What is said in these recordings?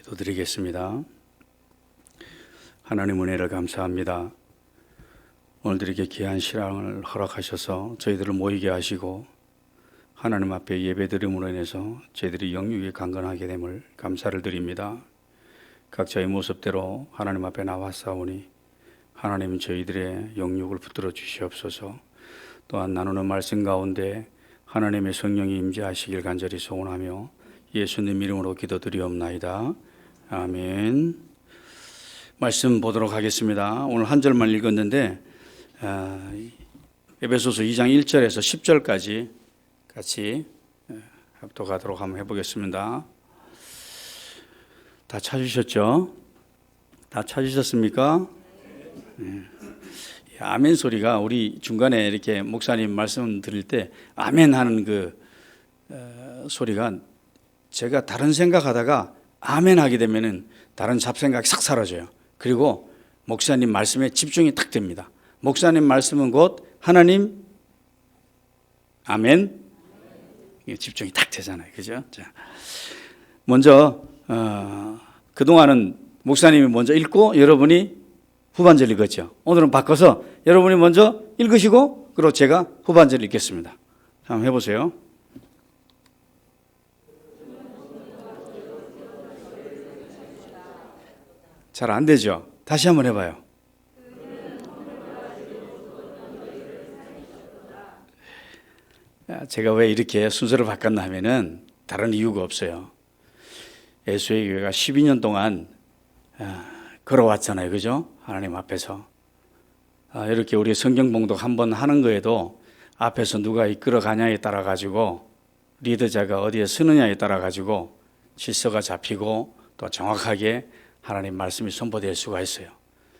기도드리겠습니다. 하나님 은혜를 감사합니다. 오늘도 이렇게 귀한 시간을 허락하셔서 저희들을 모이게 하시고 하나님 앞에 예배드림으로 인해서 저희들이 영육이 강건하게 됨을 감사를 드립니다. 각자의 모습대로 하나님 앞에 나왔사오니 하나님 저희들의 영육을 붙들어 주시옵소서. 또한 나누는 말씀 가운데 하나님의 성령이 임재하시길 간절히 소원하며 예수님 이름으로 기도드리옵나이다. 아멘. 말씀 보도록 하겠습니다. 오늘 한 절만 읽었는데 에베소서 2장 1절에서 10절까지 같이 합독하도록 한번 해보겠습니다. 다 찾으셨죠? 다 찾으셨습니까? 네. 아멘 소리가 우리 중간에 이렇게 목사님 말씀 드릴 때 아멘 하는 그 소리가 제가 다른 생각하다가 아멘 하게 되면은 다른 잡생각이 싹 사라져요. 그리고 목사님 말씀에 집중이 탁 됩니다. 목사님 말씀은 곧 하나님 아멘 집중이 탁 되잖아요. 그죠? 자, 먼저 그동안은 목사님이 먼저 읽고 여러분이 후반절 읽었죠. 오늘은 바꿔서 여러분이 먼저 읽으시고 그리고 제가 후반절 읽겠습니다. 한번 해보세요. 잘 안 되죠? 다시 한번 해봐요. 제가 왜 이렇게 순서를 바꿨나 하면은 다른 이유가 없어요. 예수의 교회가 12년 동안 걸어왔잖아요. 그죠? 하나님 앞에서. 이렇게 우리 성경 봉독 한번 하는 거에도 앞에서 누가 이끌어 가냐에 따라 가지고 리더자가 어디에 서느냐에 따라 가지고 질서가 잡히고 또 정확하게 하나님 말씀이 선포될 수가 있어요.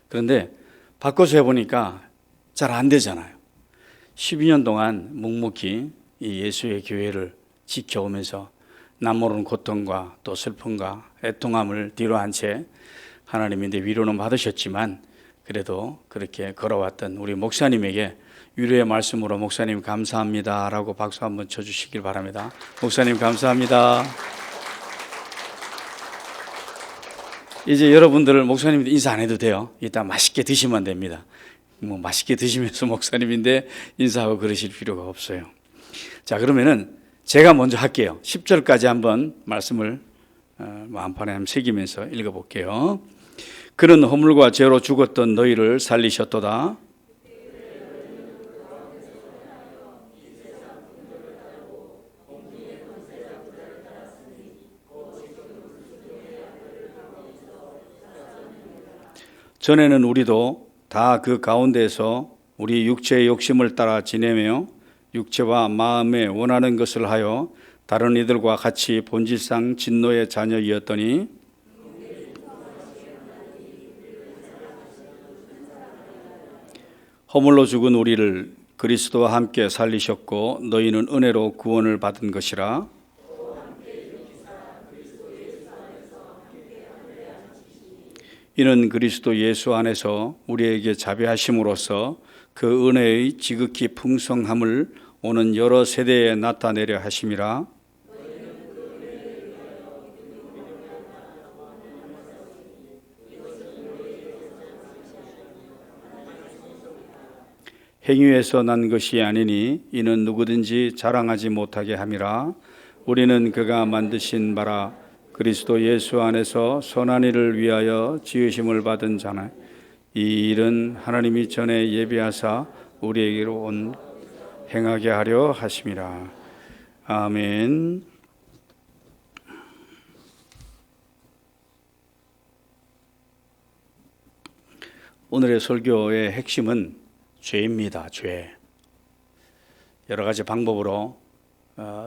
그런데 바꿔서 해보니까 잘 안 되잖아요. 12년 동안 묵묵히 이 예수의 교회를 지켜오면서 남모르는 고통과 또 슬픔과 애통함을 뒤로 한 채 하나님인데 위로는 받으셨지만 그래도 그렇게 걸어왔던 우리 목사님에게 위로의 말씀으로 목사님 감사합니다 라고 박수 한번 쳐주시길 바랍니다. 목사님 감사합니다. 이제 여러분들 목사님들 인사 안 해도 돼요. 이따 맛있게 드시면 됩니다. 뭐 맛있게 드시면서 목사님인데 인사하고 그러실 필요가 없어요. 자, 그러면은 제가 먼저 할게요. 10절까지 한번 말씀을 마음판에 한번 새기면서 읽어볼게요. 그는 허물과 죄로 죽었던 너희를 살리셨도다. 전에는 우리도 다 그 가운데서 우리 육체의 욕심을 따라 지내며 육체와 마음에 원하는 것을 하여 다른 이들과 같이 본질상 진노의 자녀이었더니 허물로 죽은 우리를 그리스도와 함께 살리셨고 너희는 은혜로 구원을 받은 것이라. 이는 그리스도 예수 안에서 우리에게 자비하심으로써 그 은혜의 지극히 풍성함을 오는 여러 세대에 나타내려 하심이라. 행위에서 난 것이 아니니 이는 누구든지 자랑하지 못하게 함이라. 우리는 그가 만드신 바라 그리스도 예수 안에서 선한 일을 위하여 지으심을 받은 자나 이 일은 하나님이 전에 예비하사 우리에게로 온 행하게 하려 하심이라. 아멘. 오늘의 설교의 핵심은 죄입니다. 죄. 여러 가지 방법으로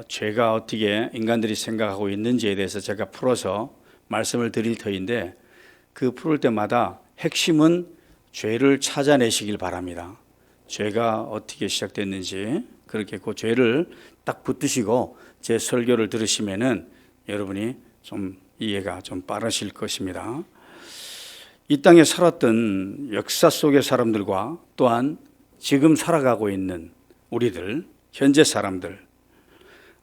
죄가 어떻게 인간들이 생각하고 있는지에 대해서 제가 풀어서 말씀을 드릴 터인데 그 풀을 때마다 핵심은 죄를 찾아내시길 바랍니다. 죄가 어떻게 시작됐는지 그렇게 그 죄를 딱 붙드시고 제 설교를 들으시면은 여러분이 좀 이해가 좀 빠르실 것입니다. 이 땅에 살았던 역사 속의 사람들과 또한 지금 살아가고 있는 우리들, 현재 사람들,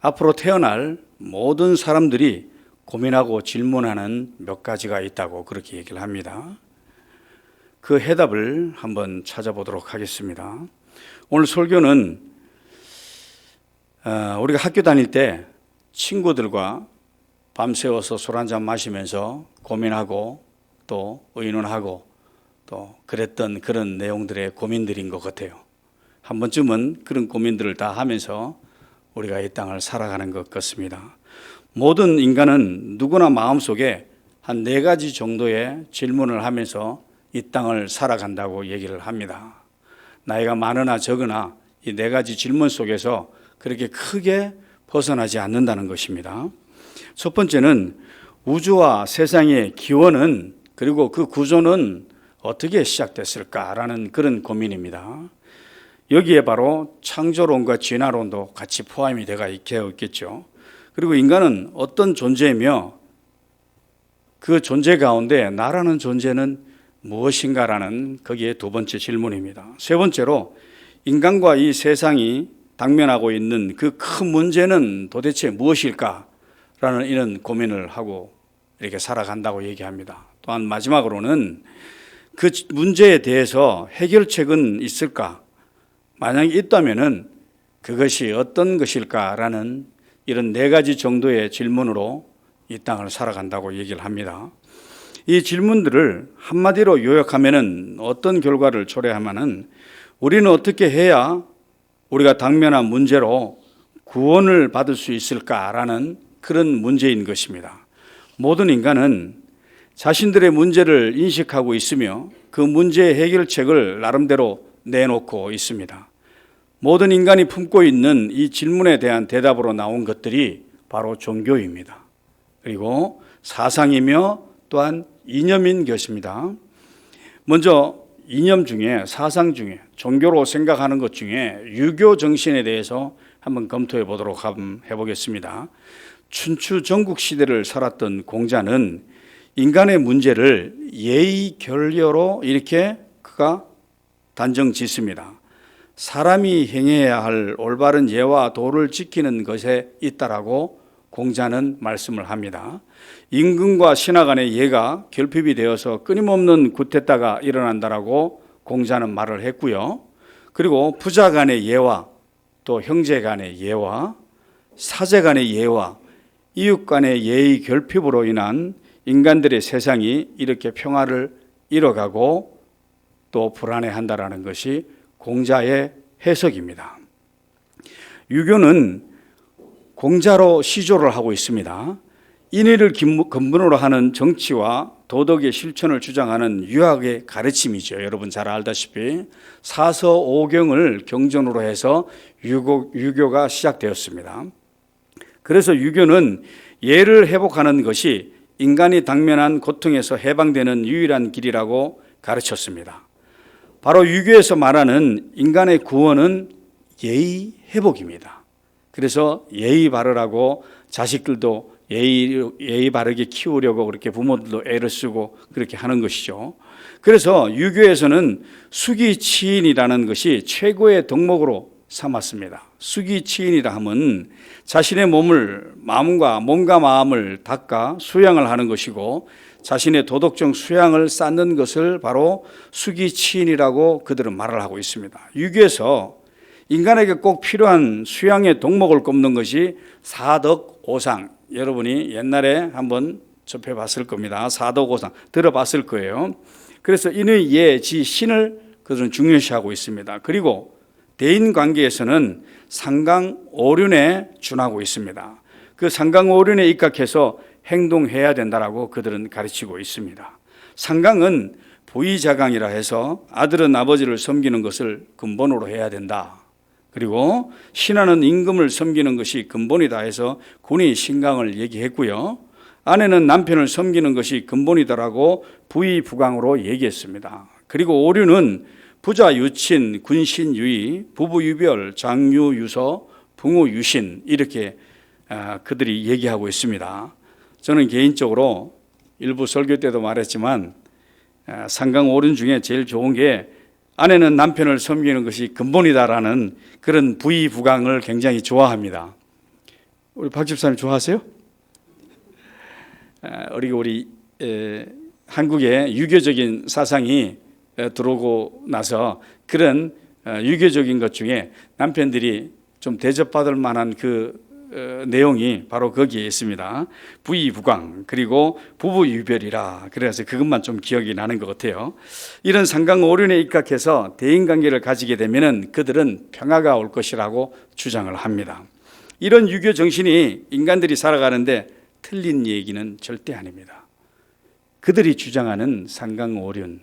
앞으로 태어날 모든 사람들이 고민하고 질문하는 몇 가지가 있다고 그렇게 얘기를 합니다. 그 해답을 한번 찾아보도록 하겠습니다. 오늘 설교는 우리가 학교 다닐 때 친구들과 밤새워서 술 한잔 마시면서 고민하고 또 의논하고 또 그랬던 그런 내용들의 고민들인 것 같아요. 한 번쯤은 그런 고민들을 다 하면서 우리가 이 땅을 살아가는 것 같습니다. 모든 인간은 누구나 마음속에 한 4가지 정도의 질문을 하면서 이 땅을 살아간다고 얘기를 합니다. 나이가 많으나 적으나 이 4가지 질문 속에서 그렇게 크게 벗어나지 않는다는 것입니다. 첫 번째는 우주와 세상의 기원은 그리고 그 구조는 어떻게 시작됐을까라는 그런 고민입니다. 여기에 바로 창조론과 진화론도 같이 포함이 되어 있겠죠. 그리고 인간은 어떤 존재이며 그 존재 가운데 나라는 존재는 무엇인가라는 거기에 2번째 질문입니다. 세 번째로 인간과 이 세상이 당면하고 있는 그 큰 문제는 도대체 무엇일까라는 이런 고민을 하고 이렇게 살아간다고 얘기합니다. 또한 마지막으로는 그 문제에 대해서 해결책은 있을까? 만약에 있다면은 그것이 어떤 것일까라는 이런 4가지 정도의 질문으로 이 땅을 살아간다고 얘기를 합니다. 이 질문들을 한마디로 요약하면은 어떤 결과를 초래하면은 우리는 어떻게 해야 우리가 당면한 문제로 구원을 받을 수 있을까라는 그런 문제인 것입니다. 모든 인간은 자신들의 문제를 인식하고 있으며 그 문제의 해결책을 나름대로 내놓고 있습니다. 모든 인간이 품고 있는 이 질문에 대한 대답으로 나온 것들이 바로 종교입니다. 그리고 사상이며 또한 이념인 것입니다. 먼저 이념 중에 사상 중에 종교로 생각하는 것 중에 유교 정신에 대해서 한번 검토해 보도록 해보겠습니다. 춘추 전국 시대를 살았던 공자는 인간의 문제를 예의 결여로 이렇게 그가 단정 짓습니다. 사람이 행해야 할 올바른 예와 도를 지키는 것에 있다라고 공자는 말씀을 합니다. 임금과 신하 간의 예가 결핍이 되어서 끊임없는 구태타가 일어난다라고 공자는 말을 했고요. 그리고 부자 간의 예와 또 형제 간의 예와 사제 간의 예와 이웃 간의 예의 결핍으로 인한 인간들의 세상이 이렇게 평화를 잃어가고 또 불안해한다라는 것이 공자의 해석입니다. 유교는 공자로 시조를 하고 있습니다. 인의를 근본으로 하는 정치와 도덕의 실천을 주장하는 유학의 가르침이죠. 여러분 잘 알다시피 사서오경을 경전으로 해서 유교가 시작되었습니다. 그래서 유교는 예를 회복하는 것이 인간이 당면한 고통에서 해방되는 유일한 길이라고 가르쳤습니다. 바로 유교에서 말하는 인간의 구원은 예의 회복입니다. 그래서 예의 바르라고 자식들도 예의 바르게 키우려고 그렇게 부모들도 애를 쓰고 그렇게 하는 것이죠. 그래서 유교에서는 수기치인이라는 것이 최고의 덕목으로 삼았습니다. 수기치인이라 하면 자신의 몸과 마음을 닦아 수양을 하는 것이고 자신의 도덕적 수양을 쌓는 것을 바로 수기치인이라고 그들은 말을 하고 있습니다. 유교에서 인간에게 꼭 필요한 수양의 덕목을 꼽는 것이 사덕오상. 여러분이 옛날에 한번 접해봤을 겁니다. 사덕오상 들어봤을 거예요. 그래서 인의 예지 신을 그들은 중요시하고 있습니다. 그리고 대인관계에서는 상강오륜에 준하고 있습니다. 그 상강오륜에 입각해서 행동해야 된다라고 그들은 가르치고 있습니다. 상강은 부의자강이라 해서 아들은 아버지를 섬기는 것을 근본으로 해야 된다. 그리고 신하는 임금을 섬기는 것이 근본이다 해서 군의 신강을 얘기했고요. 아내는 남편을 섬기는 것이 근본이다라고 부의부강으로 얘기했습니다. 그리고 오륜은 부자 유친, 군신 유의, 부부 유별, 장유 유서, 붕우 유신 이렇게 그들이 얘기하고 있습니다. 저는 개인적으로 일부 설교 때도 말했지만 상강 오륜 중에 제일 좋은 게 아내는 남편을 섬기는 것이 근본이다라는 그런 부의부강을 굉장히 좋아합니다. 우리 박 집사님 좋아하세요? 우리 한국에 유교적인 사상이 들어오고 나서 그런 유교적인 것 중에 남편들이 좀 대접받을 만한 그 내용이 바로 거기에 있습니다. 부의부강 그리고 부부유별이라. 그래서 그것만 좀 기억이 나는 것 같아요. 이런 상강오륜에 입각해서 대인관계를 가지게 되면 그들은 평화가 올 것이라고 주장을 합니다. 이런 유교 정신이 인간들이 살아가는데 틀린 얘기는 절대 아닙니다. 그들이 주장하는 상강오륜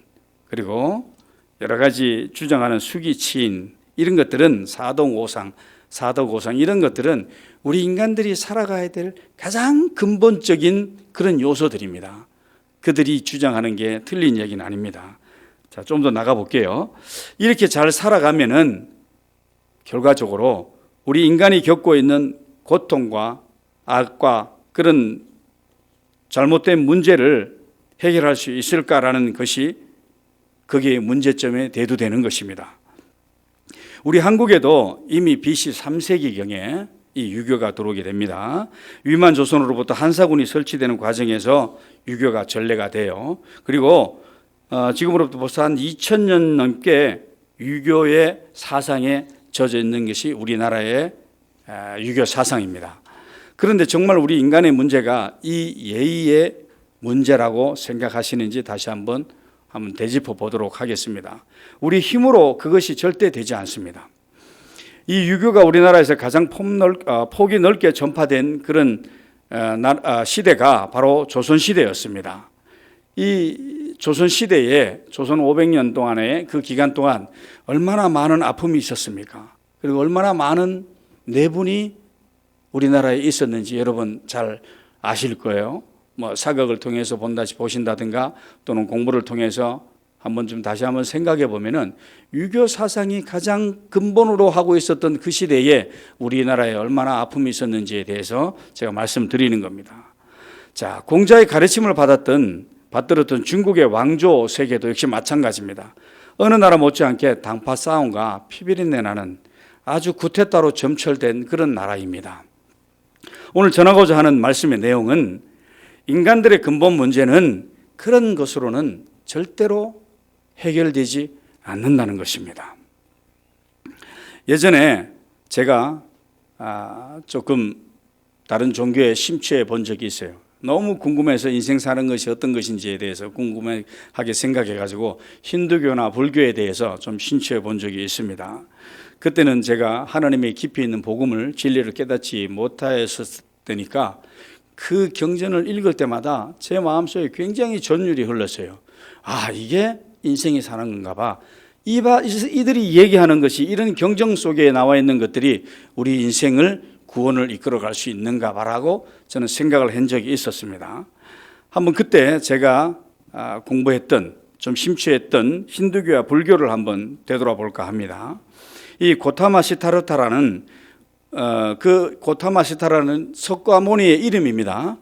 그리고 여러 가지 주장하는 수기치인 이런 것들은 사동오상, 사덕오상 이런 것들은 우리 인간들이 살아가야 될 가장 근본적인 그런 요소들입니다. 그들이 주장하는 게 틀린 얘기는 아닙니다. 자, 좀 더 나가 볼게요. 이렇게 잘 살아가면은 결과적으로 우리 인간이 겪고 있는 고통과 악과 그런 잘못된 문제를 해결할 수 있을까라는 것이 그게 문제점에 대두되는 것입니다. 우리 한국에도 이미 BC 3세기경에 이 유교가 들어오게 됩니다. 위만 조선으로부터 한사군이 설치되는 과정에서 유교가 전래가 돼요. 그리고 지금으로부터 벌써 한 2000년 넘게 유교의 사상에 젖어 있는 것이 우리나라의 유교 사상입니다. 그런데 정말 우리 인간의 문제가 이 예의의 문제라고 생각하시는지 다시 한번 되짚어 보도록 하겠습니다. 우리 힘으로 그것이 절대 되지 않습니다. 이 유교가 우리나라에서 가장 폭이 넓게 전파된 그런 시대가 바로 조선시대였습니다. 이 조선시대에 조선 500년 동안의 그 기간 동안 얼마나 많은 아픔이 있었습니까? 그리고 얼마나 많은 내분이 우리나라에 있었는지 여러분 잘 아실 거예요. 뭐 사극을 통해서 보신다든가 또는 공부를 통해서 다시 한번 생각해 보면은 유교 사상이 가장 근본으로 하고 있었던 그 시대에 우리나라에 얼마나 아픔이 있었는지에 대해서 제가 말씀드리는 겁니다. 자, 공자의 가르침을 받들었던 중국의 왕조 세계도 역시 마찬가지입니다. 어느 나라 못지않게 당파 싸움과 피비린내 나는 아주 구태타로 점철된 그런 나라입니다. 오늘 전하고자 하는 말씀의 내용은 인간들의 근본 문제는 그런 것으로는 절대로 해결되지 않는다는 것입니다. 예전에 제가 조금 다른 종교에 심취해 본 적이 있어요. 너무 궁금해서 인생 사는 것이 어떤 것인지에 대해서 궁금하게 생각해가지고 힌두교나 불교에 대해서 좀 심취해 본 적이 있습니다. 그때는 제가 하나님의 깊이 있는 복음을 진리를 깨닫지 못했으니까 그 경전을 읽을 때마다 제 마음속에 굉장히 전율이 흘렀어요. 이게 인생이 사는 건가 봐. 이들이 얘기하는 것이 이런 경정 속에 나와 있는 것들이 우리 인생을 구원을 이끌어갈 수 있는가 봐라고 저는 생각을 한 적이 있었습니다. 한번 그때 제가 공부했던 좀 심취했던 힌두교와 불교를 한번 되돌아볼까 합니다. 이 고타마 시타르타라는 고타마시타라는 석가모니의 이름입니다.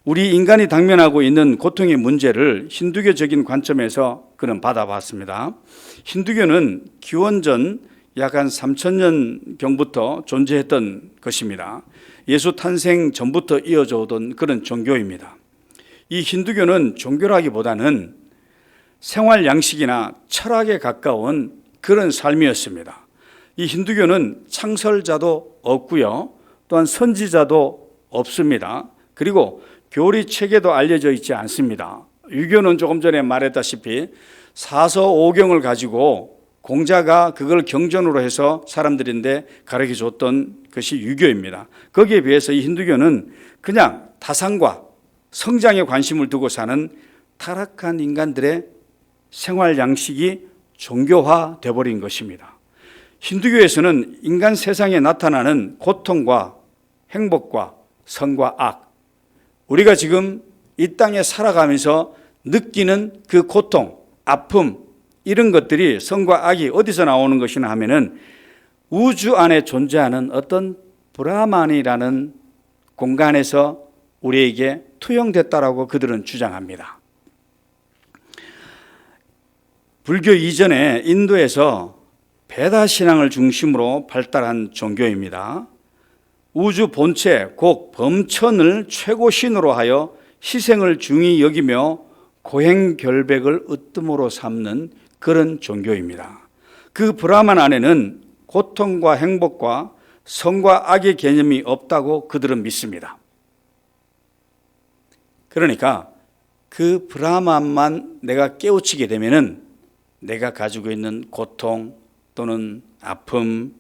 우리 인간이 당면하고 있는 고통의 문제를 힌두교적인 관점에서 그는 받아봤습니다. 힌두교는 기원전 약 한 3000년경부터 존재했던 것입니다. 예수 탄생 전부터 이어져 오던 그런 종교입니다. 이 힌두교는 종교라기보다는 생활 양식이나 철학에 가까운 그런 삶이었습니다. 이 힌두교는 창설자도 없고요. 또한 선지자도 없습니다. 그리고 교리 체계도 알려져 있지 않습니다. 유교는 조금 전에 말했다시피 사서오경을 가지고 공자가 그걸 경전으로 해서 사람들인데 가르쳐 줬던 것이 유교입니다. 거기에 비해서 이 힌두교는 그냥 타산과 성장에 관심을 두고 사는 타락한 인간들의 생활 양식이 종교화 되어버린 것입니다. 힌두교에서는 인간 세상에 나타나는 고통과 행복과 선과 악, 우리가 지금 이 땅에 살아가면서 느끼는 그 고통, 아픔, 이런 것들이 선과 악이 어디서 나오는 것이냐 하면은 우주 안에 존재하는 어떤 브라만이라는 공간에서 우리에게 투영됐다라고 그들은 주장합니다. 불교 이전에 인도에서 베다 신앙을 중심으로 발달한 종교입니다. 우주 본체, 곧 범천을 최고 신으로 하여 희생을 중히 여기며 고행결백을 으뜸으로 삼는 그런 종교입니다. 그 브라만 안에는 고통과 행복과 선과 악의 개념이 없다고 그들은 믿습니다. 그러니까 그 브라만만 내가 깨우치게 되면은 내가 가지고 있는 고통 또는 아픔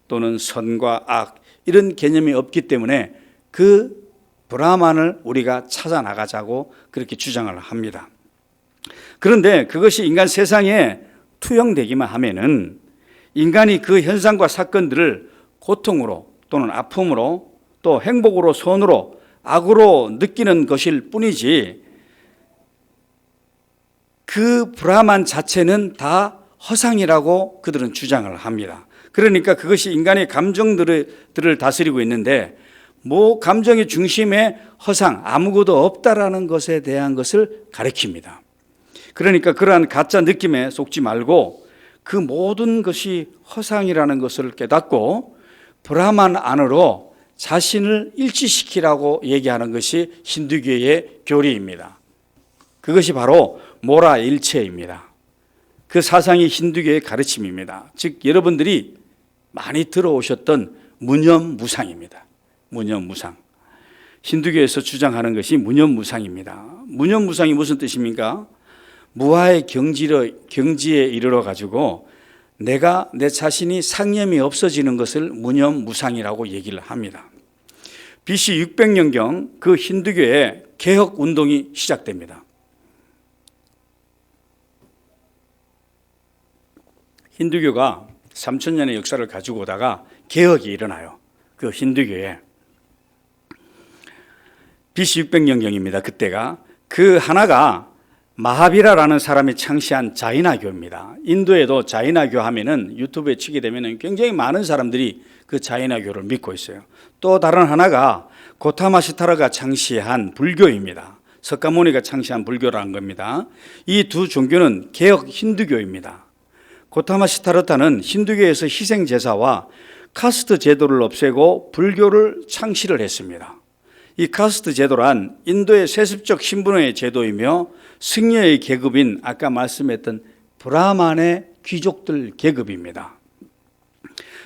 또는 선과 악 이런 개념이 없기 때문에 그 브라만을 우리가 찾아 나가자고 그렇게 주장을 합니다. 그런데 그것이 인간 세상에 투영되기만 하면은 인간이 그 현상과 사건들을 고통으로 또는 아픔으로 또 행복으로 선으로 악으로 느끼는 것일 뿐이지 그 브라만 자체는 다 허상이라고 그들은 주장을 합니다. 그러니까 그것이 인간의 감정들을 다스리고 있는데 감정의 중심에 허상 아무것도 없다라는 것에 대한 것을 가리킵니다. 그러니까 그러한 가짜 느낌에 속지 말고 그 모든 것이 허상이라는 것을 깨닫고 브라만 안으로 자신을 일치시키라고 얘기하는 것이 힌두교의 교리입니다. 그것이 바로 모라 일체입니다. 그 사상이 힌두교의 가르침입니다. 즉 여러분들이 많이 들어오셨던 무념무상입니다. 무념무상. 힌두교에서 주장하는 것이 무념무상입니다. 무념무상이 무슨 뜻입니까? 무아의 경지에 이르러 가지고 내가 내 자신이 상념이 없어지는 것을 무념무상이라고 얘기를 합니다. BC 600년경 그 힌두교의 개혁 운동이 시작됩니다. 힌두교가 3000년의 역사를 가지고 오다가 개혁이 일어나요. 그 힌두교에. BC 600년경입니다. 그때가. 그 하나가 마하비라라는 사람이 창시한 자이나교입니다. 인도에도 자이나교 하면은 유튜브에 치게 되면은 굉장히 많은 사람들이 그 자이나교를 믿고 있어요. 또 다른 하나가 고타마시타라가 창시한 불교입니다. 석가모니가 창시한 불교라는 겁니다. 이 두 종교는 개혁 힌두교입니다. 고타마시타르타는 힌두교에서 희생제사와 카스트 제도를 없애고 불교를 창시를 했습니다. 이 카스트 제도란 인도의 세습적 신분의 제도이며 승려의 계급인 아까 말씀했던 브라만의 귀족들 계급입니다.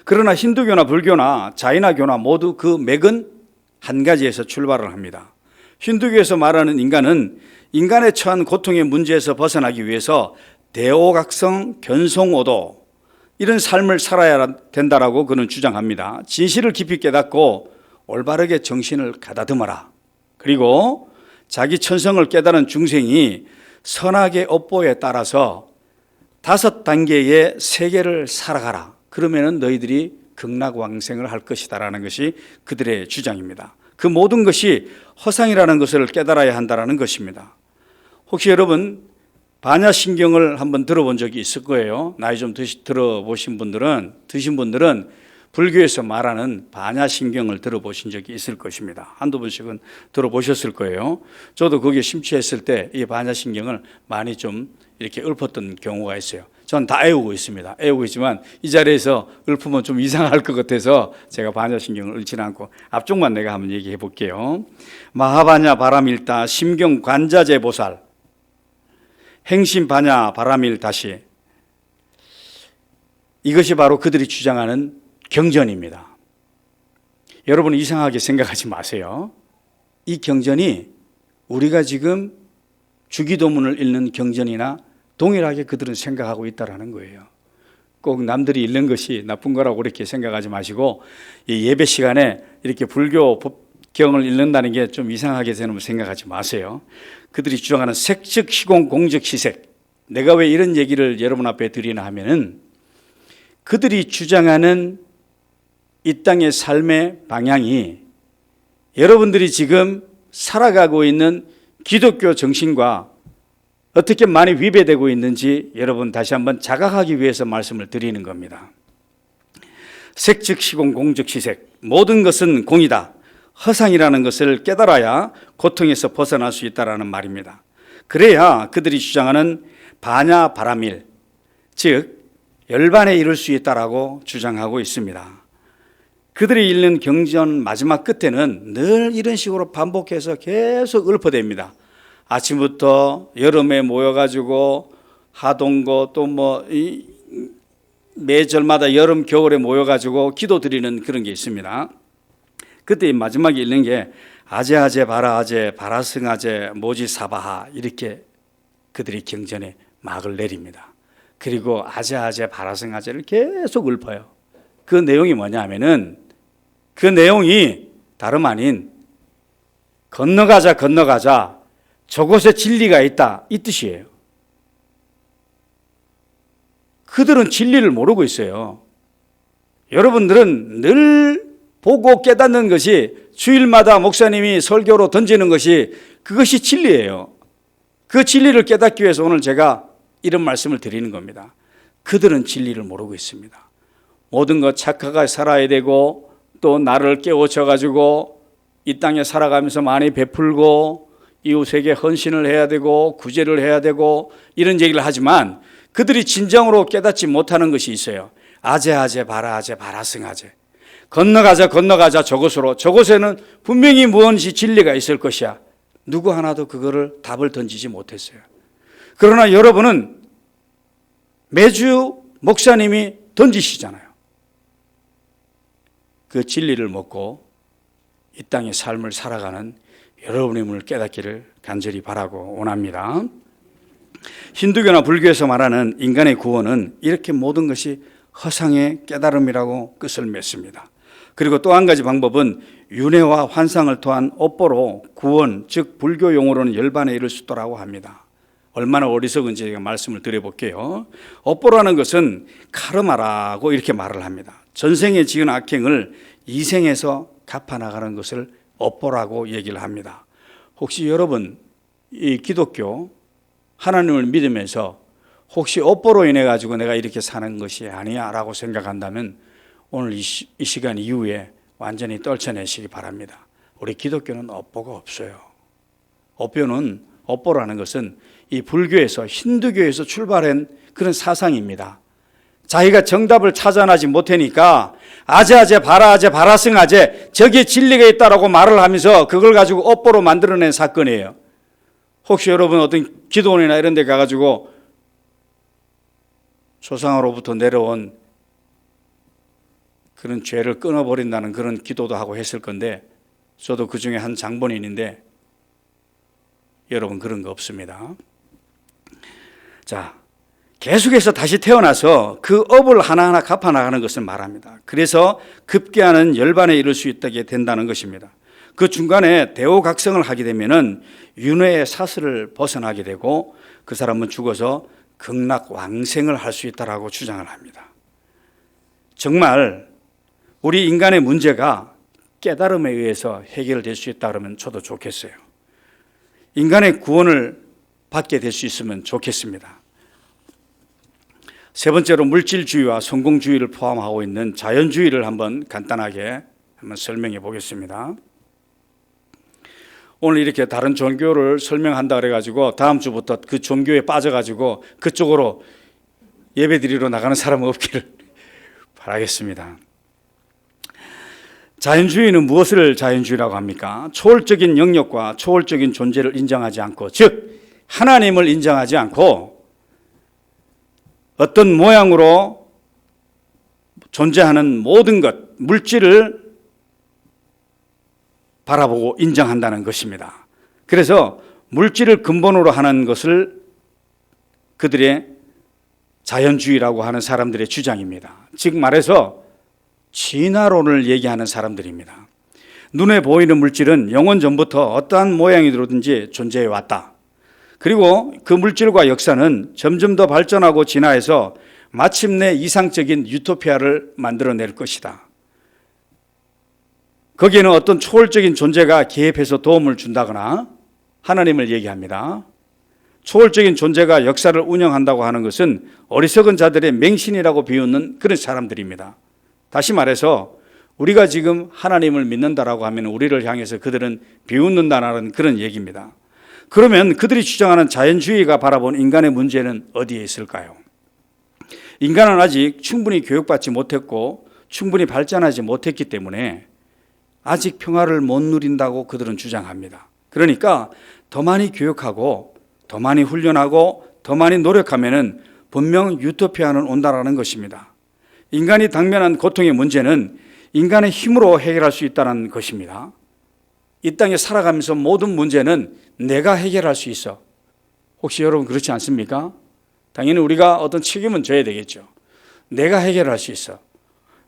그러나 힌두교나 불교나 자이나교나 모두 그 맥은 한 가지에서 출발을 합니다. 힌두교에서 말하는 인간은 인간의 처한 고통의 문제에서 벗어나기 위해서 대오각성 견성오도 이런 삶을 살아야 된다라고 그는 주장합니다. 진실을 깊이 깨닫고 올바르게 정신을 가다듬어라. 그리고 자기 천성을 깨달은 중생이 선악의 업보에 따라서 5단계의 세계를 살아가라. 그러면은 너희들이 극락왕생을 할 것이다라는 것이 그들의 주장입니다. 그 모든 것이 허상이라는 것을 깨달아야 한다라는 것입니다. 혹시 여러분 반야신경을 한번 들어본 적이 있을 거예요. 나이 좀 드신 분들은 불교에서 말하는 반야신경을 들어보신 적이 있을 것입니다. 한두 번씩은 들어보셨을 거예요. 저도 거기에 심취했을 때 이 반야신경을 많이 좀 이렇게 읊었던 경우가 있어요. 전 다 애우고 있습니다. 애우고 있지만 이 자리에서 읊으면 좀 이상할 것 같아서 제가 반야신경을 읊지는 않고 앞쪽만 내가 한번 얘기해 볼게요. 마하바냐 바라밀다 심경 관자재 보살 행심바냐 바라밀 다시 이것이 바로 그들이 주장하는 경전입니다. 여러분 이상하게 생각하지 마세요. 이 경전이 우리가 지금 주기도문을 읽는 경전이나 동일하게 그들은 생각하고 있다는 거예요. 꼭 남들이 읽는 것이 나쁜 거라고 그렇게 생각하지 마시고 이 예배 시간에 이렇게 불교 법경을 읽는다는 게 좀 이상하게 되는 생각하지 마세요. 그들이 주장하는 색즉 시공 공즉 시색. 내가 왜 이런 얘기를 여러분 앞에 드리나 하면은 그들이 주장하는 이 땅의 삶의 방향이 여러분들이 지금 살아가고 있는 기독교 정신과 어떻게 많이 위배되고 있는지 여러분 다시 한번 자각하기 위해서 말씀을 드리는 겁니다. 색즉 시공 공즉 시색. 모든 것은 공이다. 허상이라는 것을 깨달아야 고통에서 벗어날 수 있다는 말입니다. 그래야 그들이 주장하는 바냐 바라밀, 즉 열반에 이를 수 있다라고 주장하고 있습니다. 그들이 읽는 경전 마지막 끝에는 늘 이런 식으로 반복해서 계속 읊어댑니다. 아침부터 여름에 모여가지고 하동고 또 뭐 매절마다 여름 겨울에 모여가지고 기도드리는 그런 게 있습니다. 그때 마지막에 읽는 게 아제아제 바라아제 바라승아제 모지사바하 이렇게 그들이 경전에 막을 내립니다. 그리고 아제아제 바라승아제를 계속 읊어요. 그 내용이 뭐냐 하면은 그 내용이 다름 아닌 건너가자 건너가자 저곳에 진리가 있다 이 뜻이에요. 그들은 진리를 모르고 있어요. 여러분들은 늘 보고 깨닫는 것이 주일마다 목사님이 설교로 던지는 것이 그것이 진리예요. 그 진리를 깨닫기 위해서 오늘 제가 이런 말씀을 드리는 겁니다. 그들은 진리를 모르고 있습니다. 모든 것 착하게 살아야 되고 또 나를 깨우쳐 가지고 이 땅에 살아가면서 많이 베풀고 이웃에게 헌신을 해야 되고 구제를 해야 되고 이런 얘기를 하지만 그들이 진정으로 깨닫지 못하는 것이 있어요. 아제아제 바라아제 바라승아제 건너가자 건너가자 저곳으로 저곳에는 분명히 무엇이 진리가 있을 것이야. 누구 하나도 그거를 답을 던지지 못했어요. 그러나 여러분은 매주 목사님이 던지시잖아요. 그 진리를 먹고 이 땅의 삶을 살아가는 여러분의 깨닫기를 간절히 바라고 원합니다. 힌두교나 불교에서 말하는 인간의 구원은 이렇게 모든 것이 허상의 깨달음이라고 끝을 맺습니다. 그리고 또 한 가지 방법은 윤회와 환상을 토한 업보로 구원, 즉 불교 용어로는 열반에 이를 수 있다고 합니다. 얼마나 어리석은지 제가 말씀을 드려볼게요. 업보라는 것은 카르마라고 이렇게 말을 합니다. 전생에 지은 악행을 이생에서 갚아나가는 것을 업보라고 얘기를 합니다. 혹시 여러분 이 기독교 하나님을 믿으면서 혹시 업보로 인해 가지고 내가 이렇게 사는 것이 아니야 라고 생각한다면 오늘 이 시간 이후에 완전히 떨쳐내시기 바랍니다. 우리 기독교는 업보가 없어요. 업보라는 것은 이 불교에서 힌두교에서 출발한 그런 사상입니다. 자기가 정답을 찾아나지 못하니까 아제아제 바라아제 바라승아제 저기에 진리가 있다라고 말을 하면서 그걸 가지고 업보로 만들어낸 사건이에요. 혹시 여러분 어떤 기도원이나 이런 데 가가지고 조상으로부터 내려온 그런 죄를 끊어버린다는 그런 기도도 하고 했을 건데 저도 그 중에 한 장본인인데 여러분 그런 거 없습니다. 자, 계속해서 다시 태어나서 그 업을 하나하나 갚아나가는 것을 말합니다. 그래서 급기야는 열반에 이를 수 있게 된다는 것입니다. 그 중간에 대오각성을 하게 되면은 윤회의 사슬을 벗어나게 되고 그 사람은 죽어서 극락왕생을 할 수 있다라고 주장을 합니다. 정말 우리 인간의 문제가 깨달음에 의해서 해결될 수 있다 그러면 저도 좋겠어요. 인간의 구원을 받게 될 수 있으면 좋겠습니다. 세 번째로 물질주의와 성공주의를 포함하고 있는 자연주의를 한번 간단하게 한번 설명해 보겠습니다. 오늘 이렇게 다른 종교를 설명한다 그래가지고 다음 주부터 그 종교에 빠져가지고 그쪽으로 예배드리러 나가는 사람은 없기를 바라겠습니다. 자연주의는 무엇을 자연주의라고 합니까? 초월적인 영역과 초월적인 존재를 인정하지 않고, 즉 하나님을 인정하지 않고 어떤 모양으로 존재하는 모든 것, 물질을 바라보고 인정한다는 것입니다. 그래서 물질을 근본으로 하는 것을 그들의 자연주의라고 하는 사람들의 주장입니다. 즉 말해서 진화론을 얘기하는 사람들입니다. 눈에 보이는 물질은 영원 전부터 어떠한 모양이든지 존재해 왔다. 그리고 그 물질과 역사는 점점 더 발전하고 진화해서 마침내 이상적인 유토피아를 만들어낼 것이다. 거기에는 어떤 초월적인 존재가 개입해서 도움을 준다거나 하나님을 얘기합니다. 초월적인 존재가 역사를 운영한다고 하는 것은 어리석은 자들의 맹신이라고 비웃는 그런 사람들입니다. 다시 말해서 우리가 지금 하나님을 믿는다라고 하면 우리를 향해서 그들은 비웃는다는 그런 얘기입니다. 그러면 그들이 주장하는 자연주의가 바라본 인간의 문제는 어디에 있을까요? 인간은 아직 충분히 교육받지 못했고 충분히 발전하지 못했기 때문에 아직 평화를 못 누린다고 그들은 주장합니다. 그러니까 더 많이 교육하고 더 많이 훈련하고 더 많이 노력하면은 분명 유토피아는 온다라는 것입니다. 인간이 당면한 고통의 문제는 인간의 힘으로 해결할 수 있다는 것입니다. 이 땅에 살아가면서 모든 문제는 내가 해결할 수 있어. 혹시 여러분 그렇지 않습니까? 당연히 우리가 어떤 책임은 져야 되겠죠. 내가 해결할 수 있어.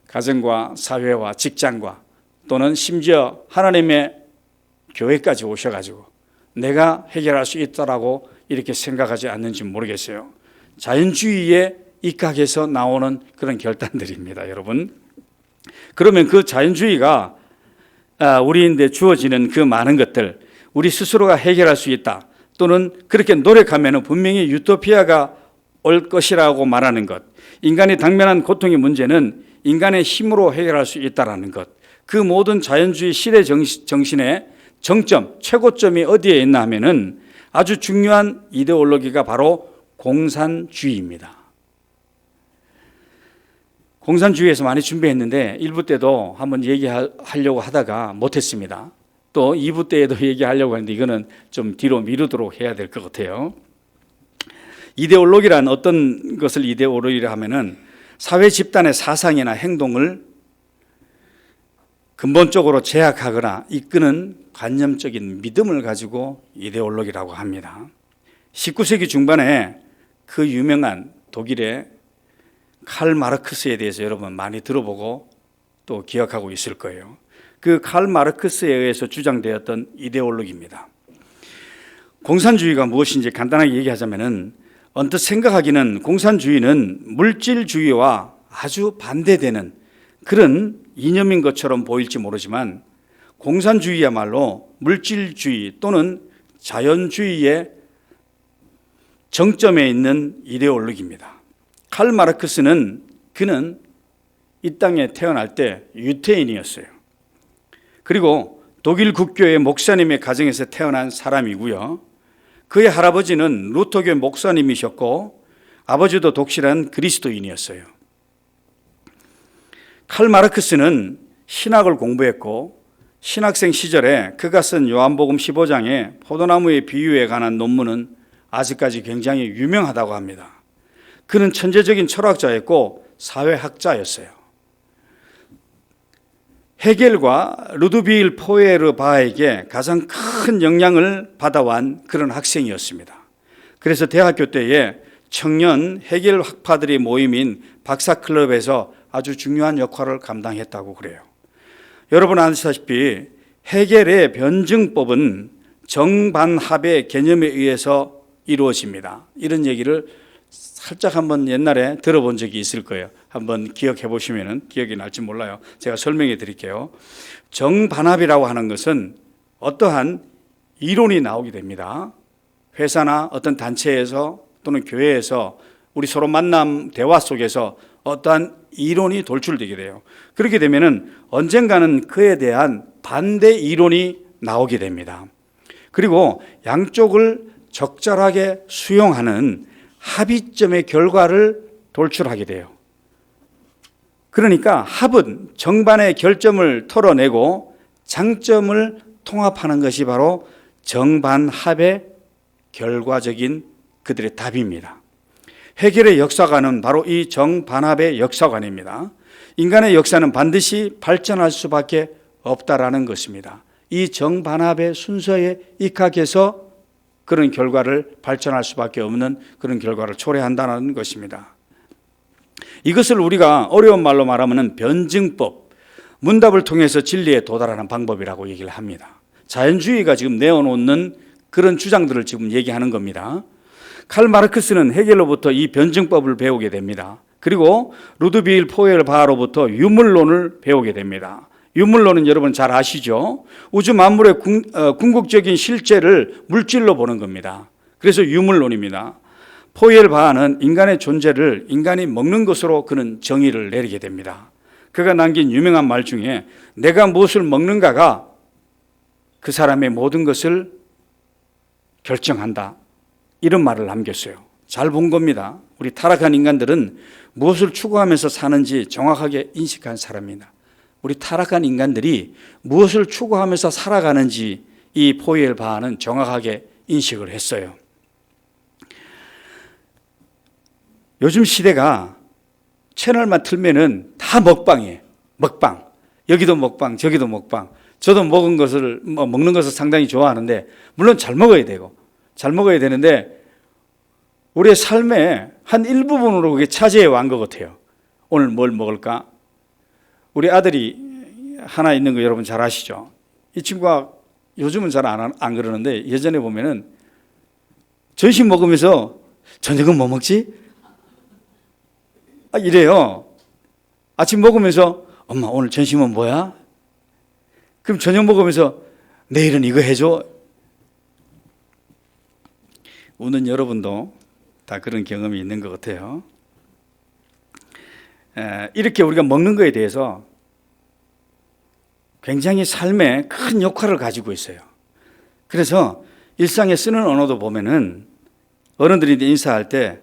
가정과 사회와 직장과 또는 심지어 하나님의 교회까지 오셔가지고 내가 해결할 수 있다라고 이렇게 생각하지 않는지 모르겠어요. 자연주의에 입각해서 나오는 그런 결단들입니다, 여러분. 그러면 그 자연주의가 우리인데 주어지는 그 많은 것들, 우리 스스로가 해결할 수 있다, 또는 그렇게 노력하면 분명히 유토피아가 올 것이라고 말하는 것, 인간이 당면한 고통의 문제는 인간의 힘으로 해결할 수 있다는 것, 그 모든 자연주의 시대 정신의 정점, 최고점이 어디에 있나 하면은 아주 중요한 이데올로기가 바로 공산주의입니다. 공산주의에서 많이 준비했는데 1부 때도 한번 얘기하려고 하다가 못했습니다. 또 2부 때에도 얘기하려고 했는데 이거는 좀 뒤로 미루도록 해야 될 것 같아요. 이데올로기란 어떤 것을 이데올로기라 하면은 사회 집단의 사상이나 행동을 근본적으로 제약하거나 이끄는 관념적인 믿음을 가지고 이데올로기라고 합니다. 19세기 중반에 그 유명한 독일의 칼 마르크스에 대해서 여러분 많이 들어보고 또 기억하고 있을 거예요. 그 칼 마르크스에 의해서 주장되었던 이데올로기입니다. 공산주의가 무엇인지 간단하게 얘기하자면은 언뜻 생각하기는 공산주의는 물질주의와 아주 반대되는 그런 이념인 것처럼 보일지 모르지만 공산주의야말로 물질주의 또는 자연주의의 정점에 있는 이데올로기입니다. 칼 마르크스는 그는 이 땅에 태어날 때 유태인이었어요. 그리고 독일 국교의 목사님의 가정에서 태어난 사람이고요. 그의 할아버지는 루터교 목사님이셨고 아버지도 독실한 그리스도인이었어요. 칼 마르크스는 신학을 공부했고 신학생 시절에 그가 쓴 요한복음 15장의 포도나무의 비유에 관한 논문은 아직까지 굉장히 유명하다고 합니다. 그는 천재적인 철학자였고 사회학자였어요. 헤겔과 루드비히 포에르바에게 가장 큰 영향을 받아온 그런 학생이었습니다. 그래서 대학교 때에 청년 헤겔 학파들의 모임인 박사클럽에서 아주 중요한 역할을 감당했다고 그래요. 여러분 아시다시피 헤겔의 변증법은 정반합의 개념에 의해서 이루어집니다. 이런 얘기를 살짝 한번 옛날에 들어본 적이 있을 거예요. 한번 기억해 보시면 기억이 날지 몰라요. 제가 설명해 드릴게요. 정반합이라고 하는 것은 어떠한 이론이 나오게 됩니다. 회사나 어떤 단체에서 또는 교회에서 우리 서로 만남 대화 속에서 어떠한 이론이 돌출되게 돼요. 그렇게 되면은 언젠가는 그에 대한 반대 이론이 나오게 됩니다. 그리고 양쪽을 적절하게 수용하는 합의점의 결과를 돌출하게 돼요. 그러니까 합은 정반의 결점을 털어내고 장점을 통합하는 것이 바로 정반합의 결과적인 그들의 답입니다. 헤겔의 역사관은 바로 이 정반합의 역사관입니다. 인간의 역사는 반드시 발전할 수밖에 없다라는 것입니다. 이 정반합의 순서에 입각해서 그런 결과를 발전할 수밖에 없는 그런 결과를 초래한다는 것입니다. 이것을 우리가 어려운 말로 말하면 변증법, 문답을 통해서 진리에 도달하는 방법이라고 얘기를 합니다. 자연주의가 지금 내어놓는 그런 주장들을 지금 얘기하는 겁니다. 칼 마르크스는 헤겔로부터 이 변증법을 배우게 됩니다. 그리고 루드비히 포에르바로부터 유물론을 배우게 됩니다. 유물론은 여러분 잘 아시죠? 우주 만물의 궁극적인 실제를 물질로 보는 겁니다. 그래서 유물론입니다. 포에르바는 인간의 존재를 인간이 먹는 것으로 그는 정의를 내리게 됩니다. 그가 남긴 유명한 말 중에 내가 무엇을 먹는가가 그 사람의 모든 것을 결정한다, 이런 말을 남겼어요. 잘 본 겁니다. 우리 타락한 인간들은 무엇을 추구하면서 사는지 정확하게 인식한 사람입니다. 우리 타락한 인간들이 무엇을 추구하면서 살아가는지 이 포이엘 바하는 정확하게 인식을 했어요. 요즘 시대가 채널만 틀면은 다 먹방이에요. 먹방. 여기도 먹방, 저기도 먹방. 저도 먹는 것을 상당히 좋아하는데, 물론 잘 먹어야 되고, 잘 먹어야 되는데, 우리의 삶의 한 일부분으로 그게 차지해 완 것 같아요. 오늘 뭘 먹을까? 우리 아들이 하나 있는 거 여러분 잘 아시죠? 이 친구가 요즘은 잘 안 그러는데, 예전에 보면은 점심 먹으면서 저녁은 뭐 먹지? 이래요. 아침 먹으면서 엄마 오늘 점심은 뭐야? 그럼 저녁 먹으면서 내일은 이거 해줘. 우는 여러분도 다 그런 경험이 있는 것 같아요. 이렇게 우리가 먹는 거에 대해서 굉장히 삶에 큰 역할을 가지고 있어요. 그래서 일상에 쓰는 언어도 보면은 어른들이 인사할 때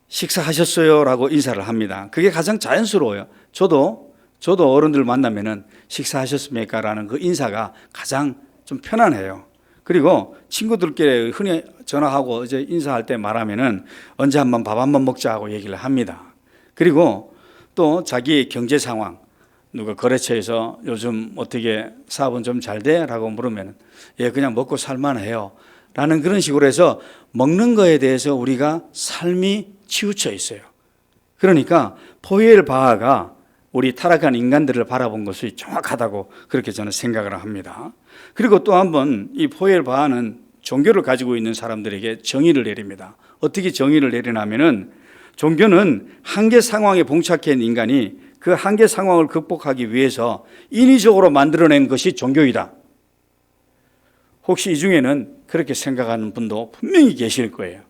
식사하셨어요? 라고 인사를 합니다. 그게 가장 자연스러워요. 저도 어른들 만나면은 식사하셨습니까? 라는 그 인사가 가장 좀 편안해요. 그리고 친구들끼리 흔히 전화하고 이제 인사할 때 말하면은 언제 한번 밥 한번 먹자 하고 얘기를 합니다. 그리고 또 자기 경제 상황, 누가 거래처에서 요즘 어떻게 사업은 좀 잘 돼? 라고 물으면 예, 그냥 먹고 살만해요. 라는 그런 식으로 해서 먹는 거에 대해서 우리가 삶이 치우쳐 있어요. 그러니까 포이엘 바하가 우리 타락한 인간들을 바라본 것이 정확하다고 그렇게 저는 생각을 합니다. 그리고 또 한번 이 포이엘 바하는 종교를 가지고 있는 사람들에게 정의를 내립니다. 어떻게 정의를 내리냐면은 종교는 한계 상황에 봉착해 있는 인간이 그 한계 상황을 극복하기 위해서 인위적으로 만들어낸 것이 종교이다. 혹시 이 중에는 그렇게 생각하는 분도 분명히 계실 거예요.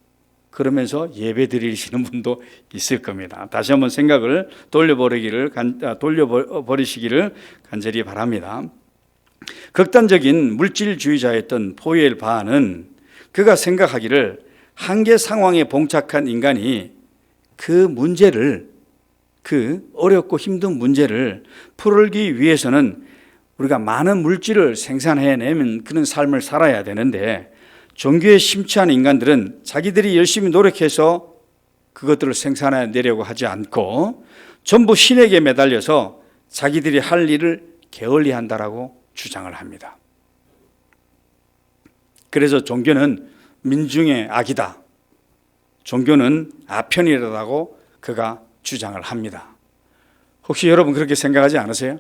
그러면서 예배 드리시는 분도 있을 겁니다. 다시 한번 생각을 돌려버리시기를 간절히 바랍니다. 극단적인 물질주의자였던 포이엘 바하는 그가 생각하기를 한계 상황에 봉착한 인간이 그 어렵고 힘든 문제를 풀기 위해서는 우리가 많은 물질을 생산해내면 그런 삶을 살아야 되는데, 종교에 심취한 인간들은 자기들이 열심히 노력해서 그것들을 생산해내려고 하지 않고 전부 신에게 매달려서 자기들이 할 일을 게을리한다라고 주장을 합니다. 그래서 종교는 민중의 악이다. 종교는 아편이라고 그가 주장을 합니다. 혹시 여러분 그렇게 생각하지 않으세요?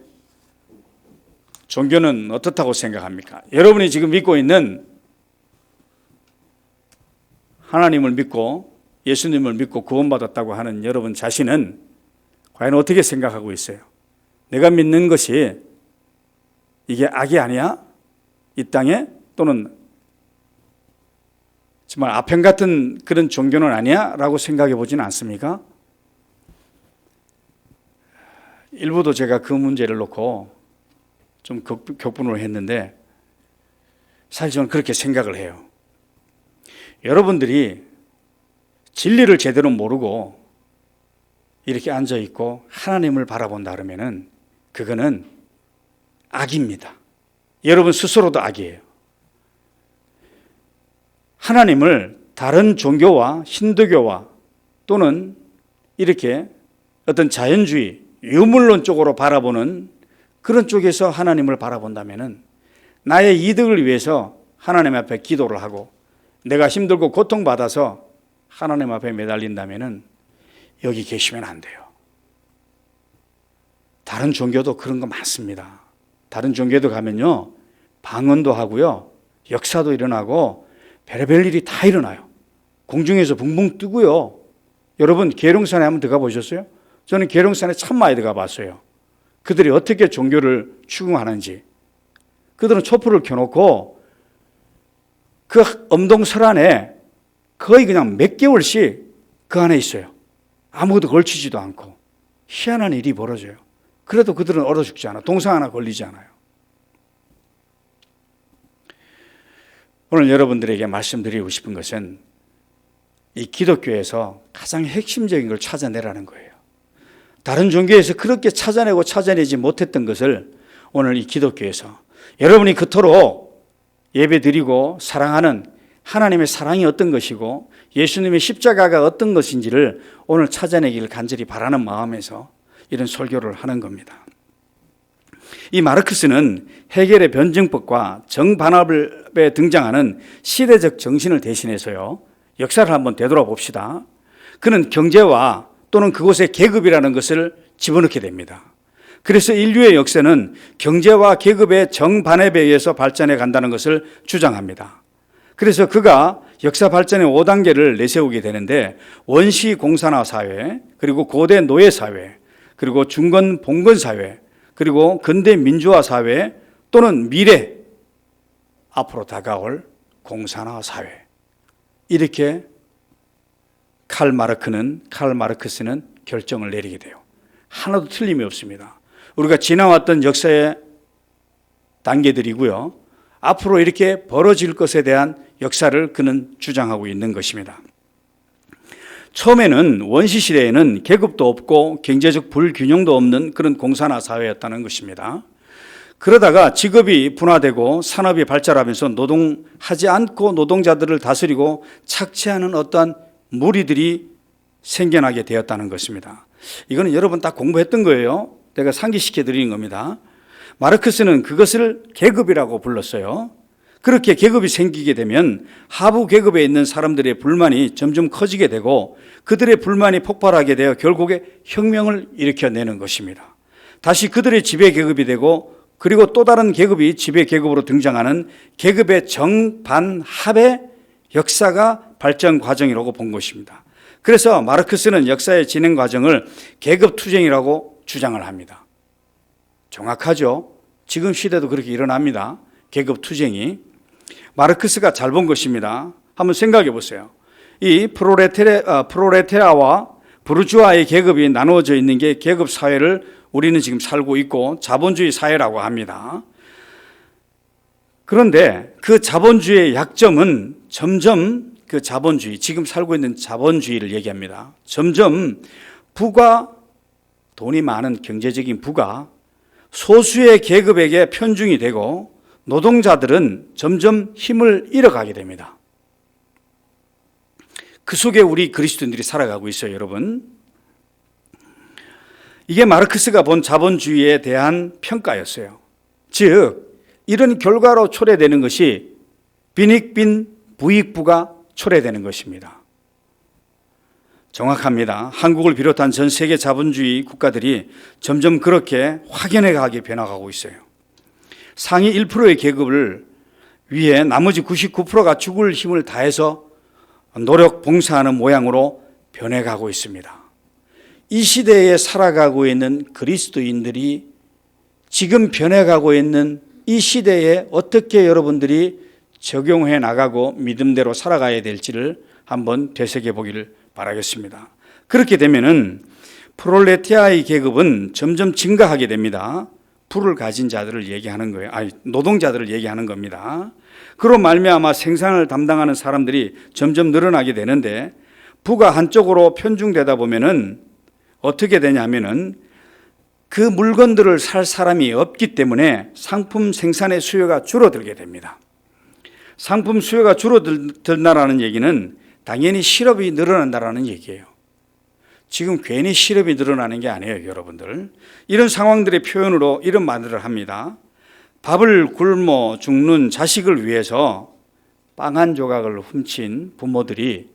종교는 어떻다고 생각합니까? 여러분이 지금 믿고 있는 하나님을 믿고 예수님을 믿고 구원받았다고 하는 여러분 자신은 과연 어떻게 생각하고 있어요? 내가 믿는 것이 이게 악이 아니야? 이 땅에? 또는 정말 아편 같은 그런 종교는 아니야? 라고 생각해 보지는 않습니까? 일부도 제가 그 문제를 놓고 좀 격분을 했는데 사실 저는 그렇게 생각을 해요. 여러분들이 진리를 제대로 모르고 이렇게 앉아있고 하나님을 바라본다 그러면은 그거는 악입니다. 여러분 스스로도 악이에요. 하나님을 다른 종교와 힌두교와 또는 이렇게 어떤 자연주의, 유물론적으로 바라보는 그런 쪽에서 하나님을 바라본다면은 나의 이득을 위해서 하나님 앞에 기도를 하고 내가 힘들고 고통받아서 하나님 앞에 매달린다면은 여기 계시면 안 돼요. 다른 종교도 그런 거 많습니다. 다른 종교도 가면요, 방언도 하고요, 역사도 일어나고 별의별 일이 다 일어나요. 공중에서 붕붕 뜨고요. 여러분 계룡산에 한번 들어가 보셨어요? 저는 계룡산에 참 많이 들어가 봤어요. 그들이 어떻게 종교를 추구하는지. 그들은 촛불을 켜놓고 그 엄동설 안에 거의 그냥 몇 개월씩 그 안에 있어요. 아무것도 걸치지도 않고. 희한한 일이 벌어져요. 그래도 그들은 얼어 죽지 않아. 동상 하나 걸리지 않아요. 오늘 여러분들에게 말씀드리고 싶은 것은 이 기독교에서 가장 핵심적인 걸 찾아내라는 거예요. 다른 종교에서 그렇게 찾아내지 못했던 것을 오늘 이 기독교에서 여러분이 그토록 예배드리고 사랑하는 하나님의 사랑이 어떤 것이고 예수님의 십자가가 어떤 것인지를 오늘 찾아내기를 간절히 바라는 마음에서 이런 설교를 하는 겁니다. 이 마르크스는 헤겔의 변증법과 정반합에 등장하는 시대적 정신을 대신해서요, 역사를 한번 되돌아봅시다. 그는 경제와 또는 그곳의 계급이라는 것을 집어넣게 됩니다. 그래서 인류의 역사는 경제와 계급의 정반합에 의해서 발전해 간다는 것을 주장합니다. 그래서 그가 역사 발전의 5단계를 내세우게 되는데 원시 공산화 사회, 그리고 고대 노예 사회, 그리고 중건 봉건 사회, 그리고 근대 민주화 사회 또는 미래 앞으로 다가올 공산화 사회, 이렇게 칼 마르크스는 결정을 내리게 돼요. 하나도 틀림이 없습니다. 우리가 지나왔던 역사의 단계들이고요, 앞으로 이렇게 벌어질 것에 대한 역사를 그는 주장하고 있는 것입니다. 처음에는 원시시대에는 계급도 없고 경제적 불균형도 없는 그런 공산화 사회였다는 것입니다. 그러다가 직업이 분화되고 산업이 발달하면서 노동하지 않고 노동자들을 다스리고 착취하는 어떠한 무리들이 생겨나게 되었다는 것입니다. 이거는 여러분 다 공부했던 거예요. 내가 상기시켜 드리는 겁니다. 마르크스는 그것을 계급이라고 불렀어요. 그렇게 계급이 생기게 되면 하부 계급에 있는 사람들의 불만이 점점 커지게 되고 그들의 불만이 폭발하게 되어 결국에 혁명을 일으켜내는 것입니다. 다시 그들의 지배 계급이 되고 그리고 또 다른 계급이 지배 계급으로 등장하는 계급의 정반합의 역사가 발전 과정이라고 본 것입니다. 그래서 마르크스는 역사의 진행 과정을 계급 투쟁이라고 주장을 합니다. 정확하죠? 지금 시대도 그렇게 일어납니다. 계급 투쟁이. 마르크스가 잘 본 것입니다. 한번 생각해 보세요. 이 프로레테아와 부르주아의 계급이 나누어져 있는 게 계급 사회를 우리는 지금 살고 있고 자본주의 사회라고 합니다. 그런데 그 자본주의의 약점은 점점 그 자본주의, 지금 살고 있는 자본주의를 얘기합니다. 점점 부가, 돈이 많은 경제적인 부가 소수의 계급에게 편중이 되고 노동자들은 점점 힘을 잃어가게 됩니다. 그 속에 우리 그리스도인들이 살아가고 있어요, 여러분. 이게 마르크스가 본 자본주의에 대한 평가였어요. 즉, 이런 결과로 초래되는 것이 빈익빈 부익부가 초래되는 것입니다. 정확합니다. 한국을 비롯한 전 세계 자본주의 국가들이 점점 그렇게 확연하게 변화가고 있어요. 상위 1%의 계급을 위해 나머지 99%가 죽을 힘을 다해서 노력 봉사하는 모양으로 변해가고 있습니다. 이 시대에 살아가고 있는 그리스도인들이 지금 변해가고 있는 이 시대에 어떻게 여러분들이 적용해 나가고 믿음대로 살아가야 될지를 한번 되새겨 보기를 바라겠습니다. 그렇게 되면은 프롤레타리아의 계급은 점점 증가하게 됩니다. 부를 가진 자들을 얘기하는 거예요. 노동자들을 얘기하는 겁니다. 그로 말미암아 생산을 담당하는 사람들이 점점 늘어나게 되는데 부가 한쪽으로 편중되다 보면은 어떻게 되냐면은 그 물건들을 살 사람이 없기 때문에 상품 생산의 수요가 줄어들게 됩니다. 상품 수요가 줄어든다라는 얘기는 당연히 실업이 늘어난다라는 얘기예요. 지금 괜히 실업이 늘어나는 게 아니에요, 여러분들. 이런 상황들의 표현으로 이런 말을 합니다. 밥을 굶어 죽는 자식을 위해서 빵 한 조각을 훔친 부모들이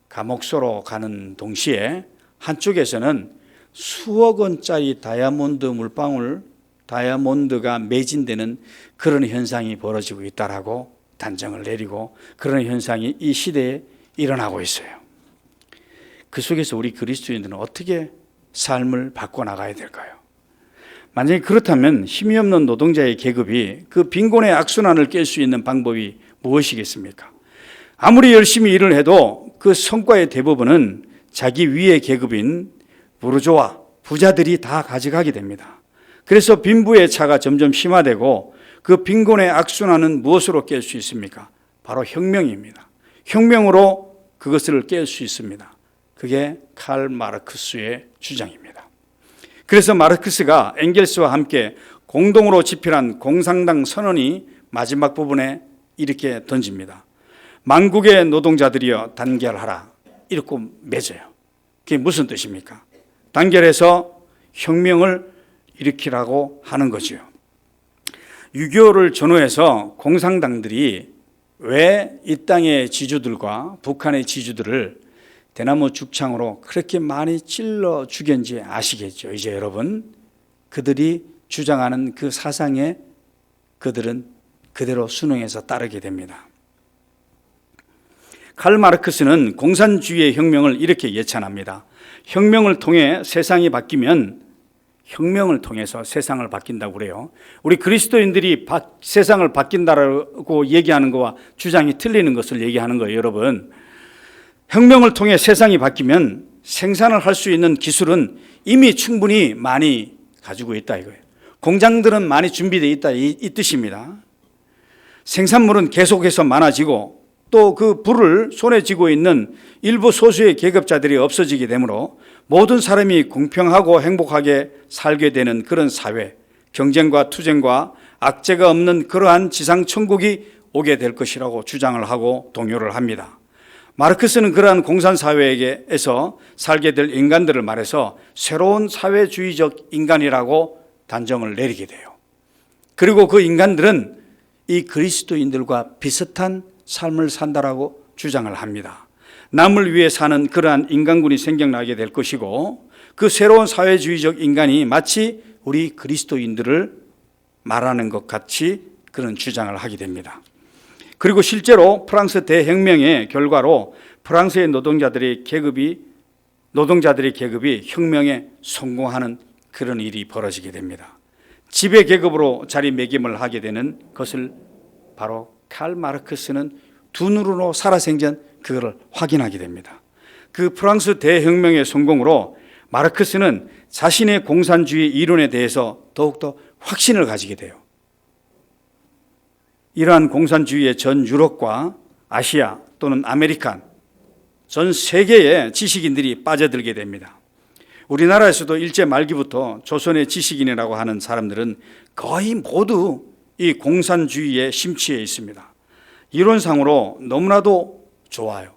감옥소로 가는 동시에 한쪽에서는 수억 원짜리 다이아몬드 물방울, 다이아몬드가 매진되는 그런 현상이 벌어지고 있다라고 단정을 내리고 그런 현상이 이 시대에 일어나고 있어요. 그 속에서 우리 그리스도인들은 어떻게 삶을 바꿔나가야 될까요? 만약에 그렇다면 힘이 없는 노동자의 계급이 그 빈곤의 악순환을 깰 수 있는 방법이 무엇이겠습니까? 아무리 열심히 일을 해도 그 성과의 대부분은 자기 위의 계급인 부르주아, 부자들이 다 가져가게 됩니다. 그래서 빈부의 차가 점점 심화되고 그 빈곤의 악순환은 무엇으로 깰 수 있습니까? 바로 혁명입니다. 혁명으로 그것을 깰 수 있습니다. 그게 칼 마르크스의 주장입니다. 그래서 마르크스가 엥겔스와 함께 공동으로 집필한 공산당 선언이 마지막 부분에 이렇게 던집니다. 만국의 노동자들이여 단결하라. 이렇게 맺어요. 그게 무슨 뜻입니까? 단결해서 혁명을 일으키라고 하는 거죠. 6.25를 전후해서 공산당들이 왜 이 땅의 지주들과 북한의 지주들을 대나무 죽창으로 그렇게 많이 찔러 죽였는지 아시겠죠? 이제 여러분, 그들이 주장하는 그 사상에 그들은 그대로 순응해서 따르게 됩니다. 칼 마르크스는 공산주의의 혁명을 이렇게 예찬합니다. 혁명을 통해 세상이 바뀌면 혁명을 통해서 세상을 바뀐다고 그래요. 우리 그리스도인들이 세상을 바뀐다고 얘기하는 것과 주장이 틀리는 것을 얘기하는 거예요, 여러분. 혁명을 통해 세상이 바뀌면 생산을 할 수 있는 기술은 이미 충분히 많이 가지고 있다 이거예요. 공장들은 많이 준비되어 있다 이 뜻입니다. 생산물은 계속해서 많아지고 또 그 부를 손에 쥐고 있는 일부 소수의 계급자들이 없어지게 되므로 모든 사람이 공평하고 행복하게 살게 되는 그런 사회, 경쟁과 투쟁과 악재가 없는 그러한 지상천국이 오게 될 것이라고 주장을 하고 동요를 합니다. 마르크스는 그러한 공산사회에서 살게 될 인간들을 말해서 새로운 사회주의적 인간이라고 단정을 내리게 돼요. 그리고 그 인간들은 이 그리스도인들과 비슷한 삶을 산다라고 주장을 합니다. 남을 위해 사는 그러한 인간군이 생겨나게 될 것이고 그 새로운 사회주의적 인간이 마치 우리 그리스도인들을 말하는 것 같이 그런 주장을 하게 됩니다. 그리고 실제로 프랑스 대혁명의 결과로 프랑스의 노동자들의 계급이 혁명에 성공하는 그런 일이 벌어지게 됩니다. 지배 계급으로 자리매김을 하게 되는 것을 바로 칼 마르크스는 두 눈으로 살아생전 그것을 확인하게 됩니다. 그 프랑스 대혁명의 성공으로 마르크스는 자신의 공산주의 이론에 대해서 더욱더 확신을 가지게 돼요. 이러한 공산주의의 전 유럽과 아시아 또는 아메리칸, 전 세계의 지식인들이 빠져들게 됩니다. 우리나라에서도 일제 말기부터 조선의 지식인이라고 하는 사람들은 거의 모두 이 공산주의에 심취해 있습니다. 이론상으로 너무나도 좋아요.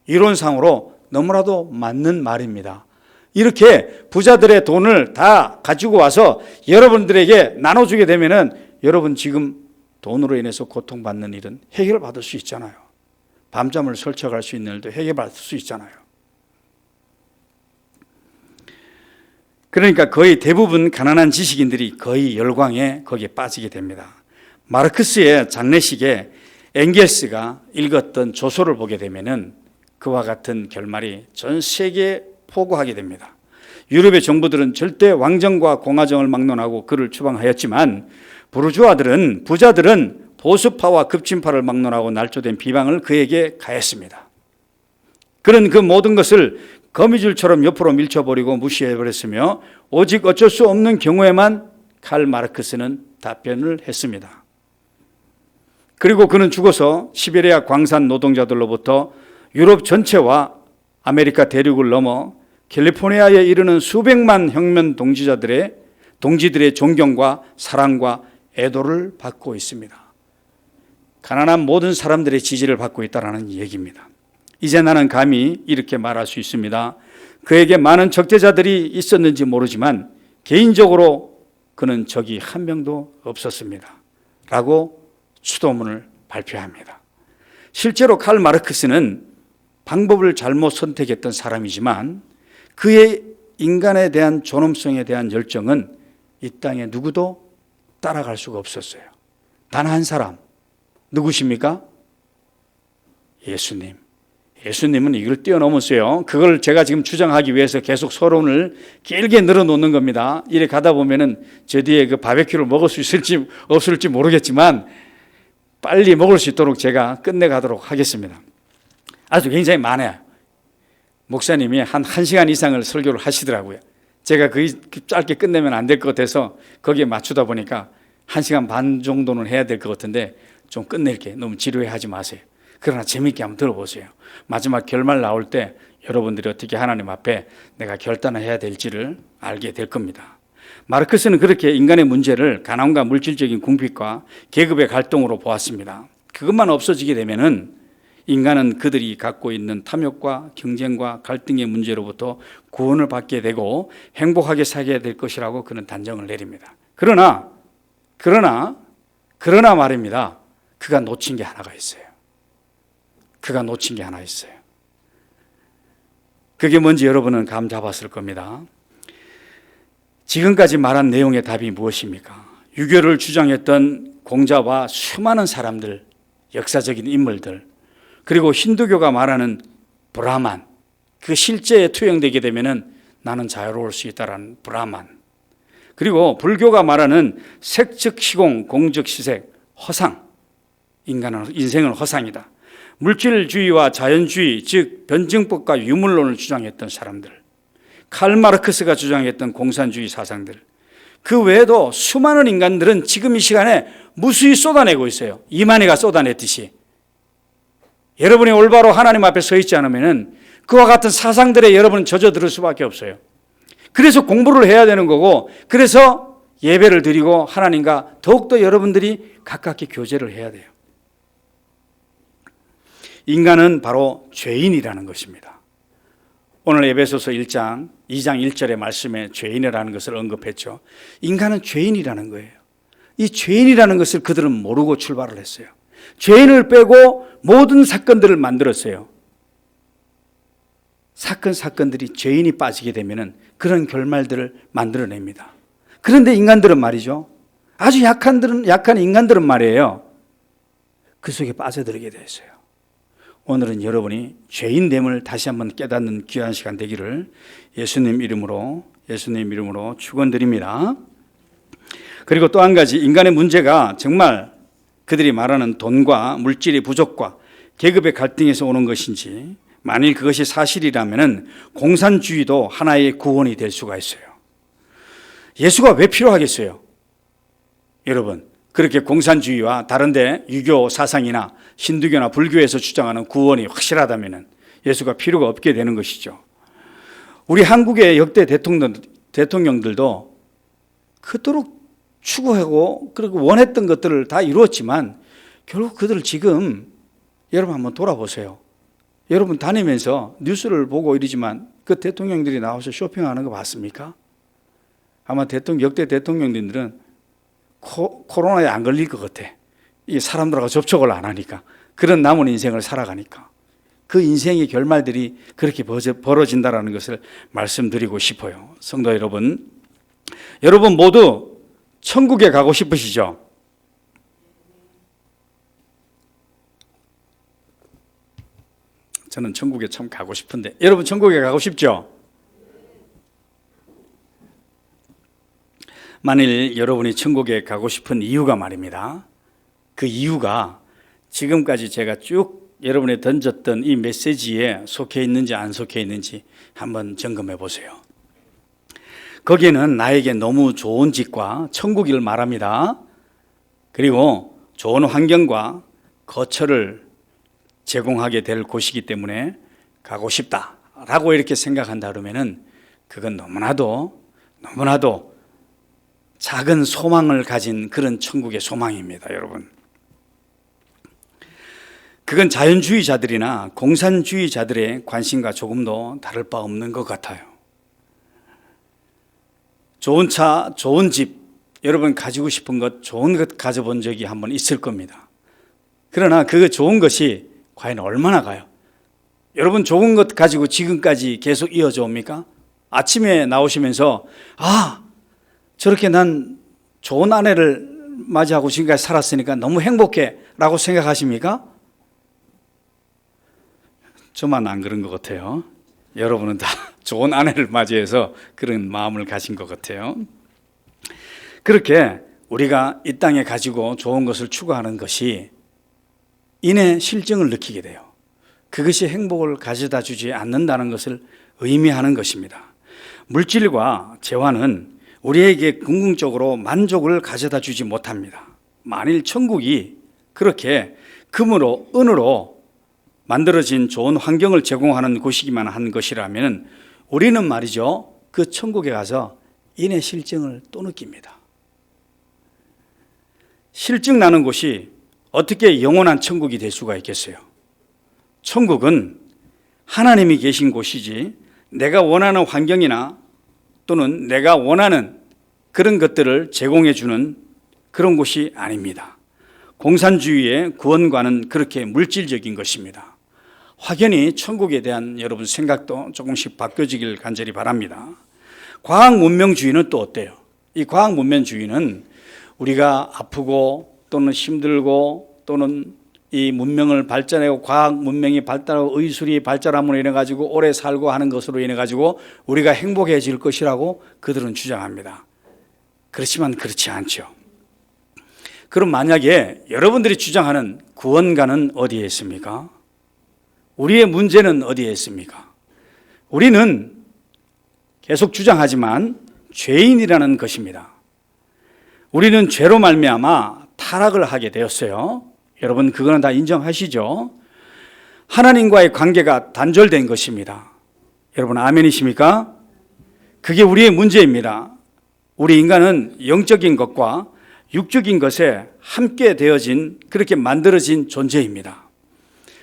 이론상으로 너무나도 맞는 말입니다. 이렇게 부자들의 돈을 다 가지고 와서 여러분들에게 나눠주게 되면은 여러분 지금 돈으로 인해서 고통받는 일은 해결받을 수 있잖아요. 밤잠을 설쳐갈 수 있는 일도 해결받을 수 있잖아요. 그러니까 거의 대부분 가난한 지식인들이 거의 열광에 거기에 빠지게 됩니다. 마르크스의 장례식에 엥겔스가 읽었던 조서를 보게 되면은 그와 같은 결말이 전 세계에 포고하게 됩니다. 유럽의 정부들은 절대 왕정과 공화정을 막론하고 그를 추방하였지만 부자들은 보수파와 급진파를 막론하고 날조된 비방을 그에게 가했습니다. 그는 그 모든 것을 거미줄처럼 옆으로 밀쳐버리고 무시해버렸으며 오직 어쩔 수 없는 경우에만 칼 마르크스는 답변을 했습니다. 그리고 그는 죽어서 시베리아 광산 노동자들로부터 유럽 전체와 아메리카 대륙을 넘어 캘리포니아에 이르는 수백만 혁명 동지들의 존경과 사랑과 애도를 받고 있습니다. 가난한 모든 사람들의 지지를 받고 있다는 얘기입니다. 이제 나는 감히 이렇게 말할 수 있습니다. 그에게 많은 적대자들이 있었는지 모르지만 개인적으로 그는 적이 한 명도 없었습니다. 라고 추도문을 발표합니다. 실제로 칼 마르크스는 방법을 잘못 선택했던 사람이지만 그의 인간에 대한 존엄성에 대한 열정은 이 땅에 누구도 따라갈 수가 없었어요. 단 한 사람, 누구십니까? 예수님. 예수님은 이걸 뛰어넘었어요. 그걸 제가 지금 주장하기 위해서 계속 서론을 길게 늘어놓는 겁니다. 이래 가다 보면은 저 뒤에 그 바베큐를 먹을 수 있을지 없을지 모르겠지만 빨리 먹을 수 있도록 제가 끝내가도록 하겠습니다. 아주 굉장히 많아요. 목사님이 한 1시간 이상을 설교를 하시더라고요. 제가 짧게 끝내면 안 될 것 같아서 거기에 맞추다 보니까 1시간 반 정도는 해야 될 것 같은데 좀 끝낼게. 너무 지루해하지 마세요. 그러나 재미있게 한번 들어보세요. 마지막 결말 나올 때 여러분들이 어떻게 하나님 앞에 내가 결단을 해야 될지를 알게 될 겁니다. 마르크스는 그렇게 인간의 문제를 가난과 물질적인 궁핍과 계급의 갈등으로 보았습니다. 그것만 없어지게 되면은 인간은 그들이 갖고 있는 탐욕과 경쟁과 갈등의 문제로부터 구원을 받게 되고 행복하게 살게 될 것이라고 그는 단정을 내립니다. 그러나 말입니다. 그가 놓친 게 하나가 있어요. 그게 뭔지 여러분은 감 잡았을 겁니다. 지금까지 말한 내용의 답이 무엇입니까? 유교를 주장했던 공자와 수많은 사람들, 역사적인 인물들, 그리고 힌두교가 말하는 브라만, 그 실제에 투영되게 되면은 나는 자유로울 수 있다라는 브라만, 그리고 불교가 말하는 색즉 시공, 공즉 시색, 허상, 인생은 허상이다. 물질주의와 자연주의, 즉 변증법과 유물론을 주장했던 사람들, 칼 마르크스가 주장했던 공산주의 사상들, 그 외에도 수많은 인간들은 지금 이 시간에 무수히 쏟아내고 있어요. 이만희가 쏟아냈듯이. 여러분이 올바로 하나님 앞에 서 있지 않으면 그와 같은 사상들에 여러분은 젖어들 수밖에 없어요. 그래서 공부를 해야 되는 거고, 그래서 예배를 드리고 하나님과 더욱더 여러분들이 가깝게 교제를 해야 돼요. 인간은 바로 죄인이라는 것입니다. 오늘 에베소서 1장 2장 1절의 말씀에 죄인이라는 것을 언급했죠. 인간은 죄인이라는 거예요. 이 죄인이라는 것을 그들은 모르고 출발을 했어요. 죄인을 빼고 모든 사건들을 만들었어요. 사건들이 죄인이 빠지게 되면 그런 결말들을 만들어냅니다. 그런데 인간들은 말이죠, 아주 약한 인간들은 말이에요, 그 속에 빠져들게 됐어요. 오늘은 여러분이 죄인됨을 다시 한번 깨닫는 귀한 시간 되기를 예수님 이름으로 축원드립니다. 그리고 또 한 가지, 인간의 문제가 정말 그들이 말하는 돈과 물질의 부족과 계급의 갈등에서 오는 것인지, 만일 그것이 사실이라면 공산주의도 하나의 구원이 될 수가 있어요. 예수가 왜 필요하겠어요? 여러분, 그렇게 공산주의와 다른데 유교 사상이나 힌두교나 불교에서 주장하는 구원이 확실하다면 예수가 필요가 없게 되는 것이죠. 우리 한국의 역대 대통령들도 그토록 추구하고 그리고 원했던 것들을 다 이루었지만 결국 그들 지금 여러분 한번 돌아보세요. 여러분 다니면서 뉴스를 보고 이러지만 그 대통령들이 나와서 쇼핑하는 거 봤습니까? 아마 역대 대통령들은 코로나에 안 걸릴 것 같아. 이 사람들하고 접촉을 안 하니까. 그런 남은 인생을 살아가니까. 그 인생의 결말들이 그렇게 벌어진다는 것을 말씀드리고 싶어요. 성도 여러분 모두 천국에 가고 싶으시죠? 저는 천국에 참 가고 싶은데, 여러분 천국에 가고 싶죠? 만일 여러분이 천국에 가고 싶은 이유가 말입니다, 그 이유가 지금까지 제가 쭉 여러분에 던졌던 이 메시지에 속해 있는지 안 속해 있는지 한번 점검해 보세요. 거기에는 나에게 너무 좋은 집과 천국을 말합니다. 그리고 좋은 환경과 거처를 제공하게 될 곳이기 때문에 가고 싶다라고 이렇게 생각한다 그러면은 그건 너무나도 작은 소망을 가진 그런 천국의 소망입니다, 여러분. 그건 자연주의자들이나 공산주의자들의 관심과 조금도 다를 바 없는 것 같아요. 좋은 차, 좋은 집, 여러분 가지고 싶은 것, 좋은 것 가져본 적이 한번 있을 겁니다. 그러나 그 좋은 것이 과연 얼마나 가요? 여러분 좋은 것 가지고 지금까지 계속 이어져 옵니까? 아침에 나오시면서 저렇게 난 좋은 아내를 맞이하고 지금까지 살았으니까 너무 행복해 라고 생각하십니까? 저만 안 그런 것 같아요. 여러분은 다 좋은 아내를 맞이해서 그런 마음을 가진 것 같아요. 그렇게 우리가 이 땅에 가지고 좋은 것을 추구하는 것이 인의 실정을 느끼게 돼요. 그것이 행복을 가져다 주지 않는다는 것을 의미하는 것입니다. 물질과 재화는 우리에게 궁극적으로 만족을 가져다 주지 못합니다. 만일 천국이 그렇게 금으로 은으로 만들어진 좋은 환경을 제공하는 곳이기만 한 것이라면 우리는 말이죠, 그 천국에 가서 인의 실증을 또 느낍니다. 실증 나는 곳이 어떻게 영원한 천국이 될 수가 있겠어요? 천국은 하나님이 계신 곳이지 내가 원하는 환경이나 또는 내가 원하는 그런 것들을 제공해 주는 그런 곳이 아닙니다. 공산주의의 구원과는 그렇게 물질적인 것입니다. 확연히 천국에 대한 여러분 생각도 조금씩 바뀌어지길 간절히 바랍니다. 과학 문명주의는 또 어때요? 이 과학 문명주의는 우리가 아프고 또는 힘들고 또는 이 문명을 발전하고 과학 문명이 발달하고 의술이 발달함으로 인해 가지고 오래 살고 하는 것으로 인해 가지고 우리가 행복해질 것이라고 그들은 주장합니다. 그렇지만 그렇지 않죠. 그럼 만약에 여러분들이 주장하는 구원가는 어디에 있습니까? 우리의 문제는 어디에 있습니까? 우리는 계속 주장하지만 죄인이라는 것입니다. 우리는 죄로 말미암아 타락을 하게 되었어요. 여러분 그거는 다 인정하시죠? 하나님과의 관계가 단절된 것입니다. 여러분 아멘이십니까? 그게 우리의 문제입니다. 우리 인간은 영적인 것과 육적인 것에 함께 되어진 그렇게 만들어진 존재입니다.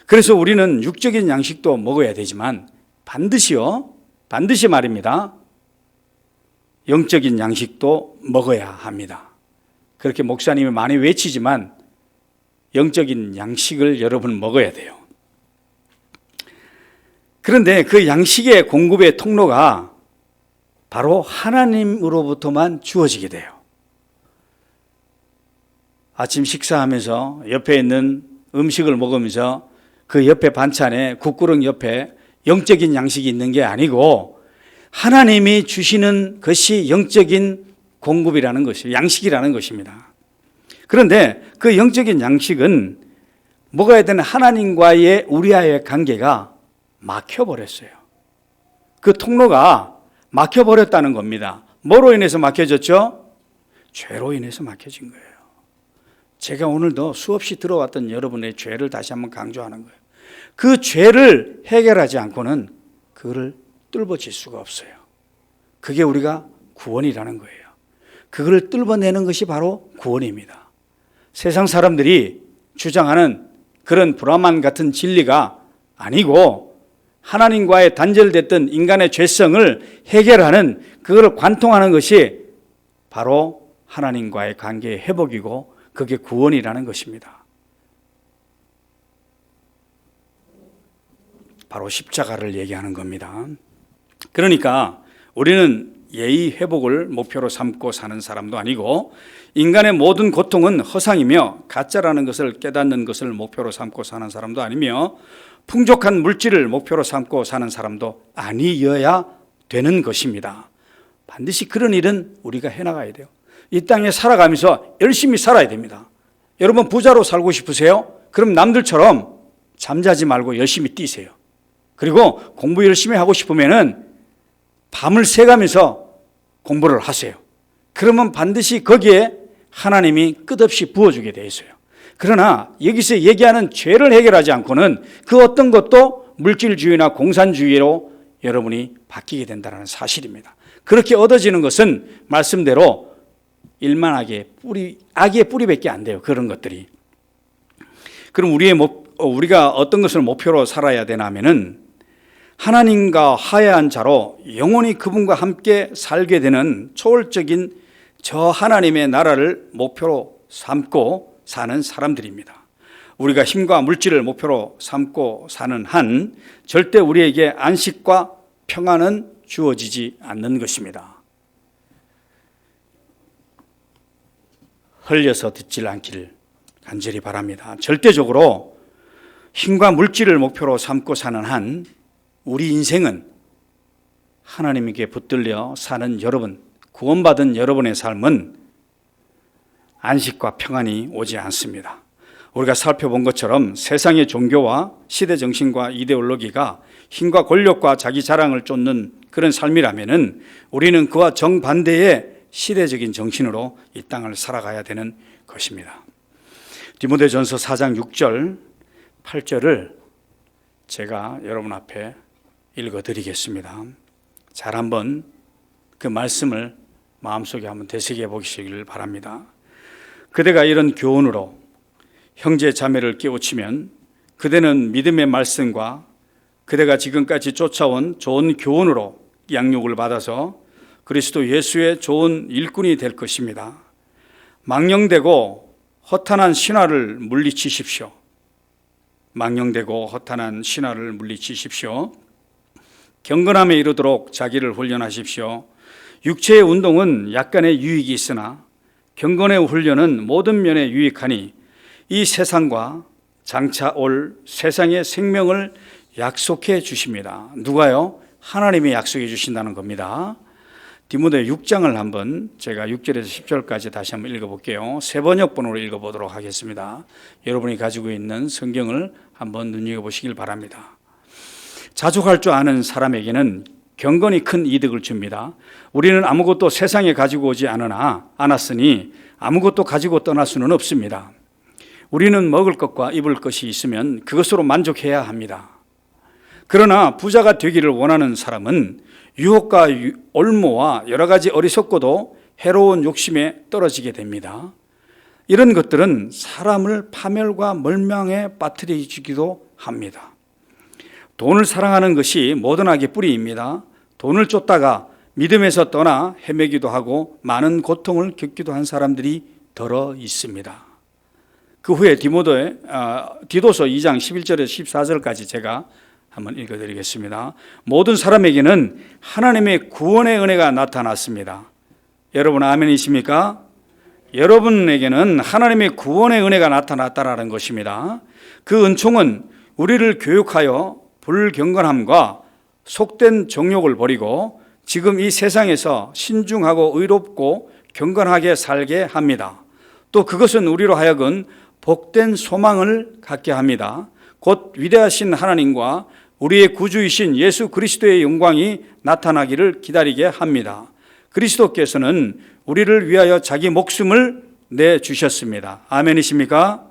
그래서 우리는 육적인 양식도 먹어야 되지만 반드시 말입니다. 영적인 양식도 먹어야 합니다. 그렇게 목사님이 많이 외치지만 영적인 양식을 여러분 먹어야 돼요. 그런데 그 양식의 공급의 통로가 바로 하나님으로부터만 주어지게 돼요. 아침 식사하면서 옆에 있는 음식을 먹으면서 그 옆에 반찬에 국구렁 옆에 영적인 양식이 있는 게 아니고 하나님이 주시는 것이 영적인 공급이라는 것이 양식이라는 것입니다. 그런데 그 영적인 양식은 먹어야 되는 하나님과의 우리와의 관계가 막혀버렸어요. 그 통로가 막혀버렸다는 겁니다. 뭐로 인해서 막혀졌죠? 죄로 인해서 막혀진 거예요. 제가 오늘도 수없이 들어왔던 여러분의 죄를 다시 한번 강조하는 거예요. 그 죄를 해결하지 않고는 그를 뚫어질 수가 없어요. 그게 우리가 구원이라는 거예요. 그걸 뚫어내는 것이 바로 구원입니다. 세상 사람들이 주장하는 그런 브라만 같은 진리가 아니고 하나님과의 단절됐던 인간의 죄성을 해결하는 그걸 관통하는 것이 바로 하나님과의 관계의 회복이고 그게 구원이라는 것입니다. 바로 십자가를 얘기하는 겁니다. 그러니까 우리는 예의 회복을 목표로 삼고 사는 사람도 아니고 인간의 모든 고통은 허상이며 가짜라는 것을 깨닫는 것을 목표로 삼고 사는 사람도 아니며 풍족한 물질을 목표로 삼고 사는 사람도 아니어야 되는 것입니다. 반드시 그런 일은 우리가 해나가야 돼요. 이 땅에 살아가면서 열심히 살아야 됩니다. 여러분 부자로 살고 싶으세요? 그럼 남들처럼 잠자지 말고 열심히 뛰세요. 그리고 공부 열심히 하고 싶으면은 밤을 새가면서 공부를 하세요. 그러면 반드시 거기에 하나님이 끝없이 부어주게 돼 있어요. 그러나 여기서 얘기하는 죄를 해결하지 않고는 그 어떤 것도 물질주의나 공산주의로 여러분이 바뀌게 된다는 사실입니다. 그렇게 얻어지는 것은 말씀대로 일만하게 악의 뿌리밖에 안 돼요. 그런 것들이. 그럼 우리가 어떤 것을 목표로 살아야 되나 하면은 하나님과 화해한 자로 영원히 그분과 함께 살게 되는 초월적인 저 하나님의 나라를 목표로 삼고 사는 사람들입니다. 우리가 힘과 물질을 목표로 삼고 사는 한 절대 우리에게 안식과 평안은 주어지지 않는 것입니다. 흘려서 듣질 않기를 간절히 바랍니다. 절대적으로 힘과 물질을 목표로 삼고 사는 한 우리 인생은 하나님에게 붙들려 사는 여러분, 구원받은 여러분의 삶은 안식과 평안이 오지 않습니다. 우리가 살펴본 것처럼 세상의 종교와 시대 정신과 이데올로기가 힘과 권력과 자기 자랑을 쫓는 그런 삶이라면은 우리는 그와 정반대의 시대적인 정신으로 이 땅을 살아가야 되는 것입니다. 디모데전서 4장 6절 8절을 제가 여러분 앞에 읽어드리겠습니다. 잘 한번 그 말씀을 마음속에 한번 되새겨 보시길 바랍니다. 그대가 이런 교훈으로 형제 자매를 깨우치면 그대는 믿음의 말씀과 그대가 지금까지 쫓아온 좋은 교훈으로 양육을 받아서 그리스도 예수의 좋은 일꾼이 될 것입니다. 망령되고 허탄한 신화를 물리치십시오. 망령되고 허탄한 신화를 물리치십시오. 경건함에 이르도록 자기를 훈련하십시오. 육체의 운동은 약간의 유익이 있으나 경건의 훈련은 모든 면에 유익하니 이 세상과 장차 올 세상의 생명을 약속해 주십니다. 누가요? 하나님이 약속해 주신다는 겁니다. 디모데 6장을 한번 제가 6절에서 10절까지 다시 한번 읽어볼게요. 세 번역본으로 읽어보도록 하겠습니다. 여러분이 가지고 있는 성경을 한번 눈여겨보시길 바랍니다. 자족할 줄 아는 사람에게는 경건이 큰 이득을 줍니다. 우리는 아무것도 세상에 가지고 오지 않았으니 아무것도 가지고 떠날 수는 없습니다. 우리는 먹을 것과 입을 것이 있으면 그것으로 만족해야 합니다. 그러나 부자가 되기를 원하는 사람은 유혹과 올무와 여러 가지 어리석고도 해로운 욕심에 떨어지게 됩니다. 이런 것들은 사람을 파멸과 멸망에 빠뜨려주기도 합니다. 돈을 사랑하는 것이 모든 악의 뿌리입니다. 돈을 쫓다가 믿음에서 떠나 헤매기도 하고 많은 고통을 겪기도 한 사람들이 더러 있습니다. 그 후에 디도서 2장 11절에서 14절까지 제가 한번 읽어드리겠습니다. 모든 사람에게는 하나님의 구원의 은혜가 나타났습니다. 여러분 아멘이십니까? 여러분에게는 하나님의 구원의 은혜가 나타났다라는 것입니다. 그 은총은 우리를 교육하여 불경건함과 속된 정욕을 버리고 지금 이 세상에서 신중하고 의롭고 경건하게 살게 합니다. 또 그것은 우리로 하여금 복된 소망을 갖게 합니다. 곧 위대하신 하나님과 우리의 구주이신 예수 그리스도의 영광이 나타나기를 기다리게 합니다. 그리스도께서는 우리를 위하여 자기 목숨을 내주셨습니다. 아멘이십니까?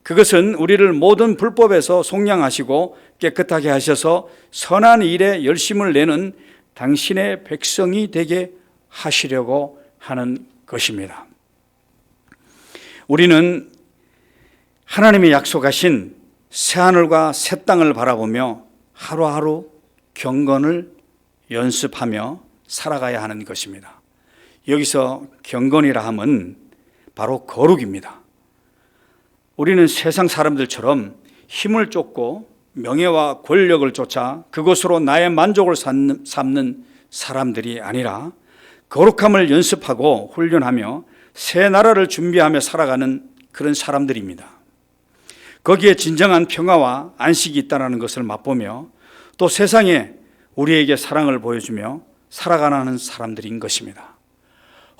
그것은 우리를 모든 불법에서 속량하시고 깨끗하게 하셔서 선한 일에 열심을 내는 당신의 백성이 되게 하시려고 하는 것입니다. 우리는 하나님이 약속하신 새하늘과 새 땅을 바라보며 하루하루 경건을 연습하며 살아가야 하는 것입니다. 여기서 경건이라 함은 바로 거룩입니다. 우리는 세상 사람들처럼 힘을 쫓고 명예와 권력을 쫓아 그것으로 나의 만족을 삼는 사람들이 아니라 거룩함을 연습하고 훈련하며 새 나라를 준비하며 살아가는 그런 사람들입니다. 거기에 진정한 평화와 안식이 있다는 것을 맛보며 또 세상에 우리에게 사랑을 보여주며 살아가는 사람들인 것입니다.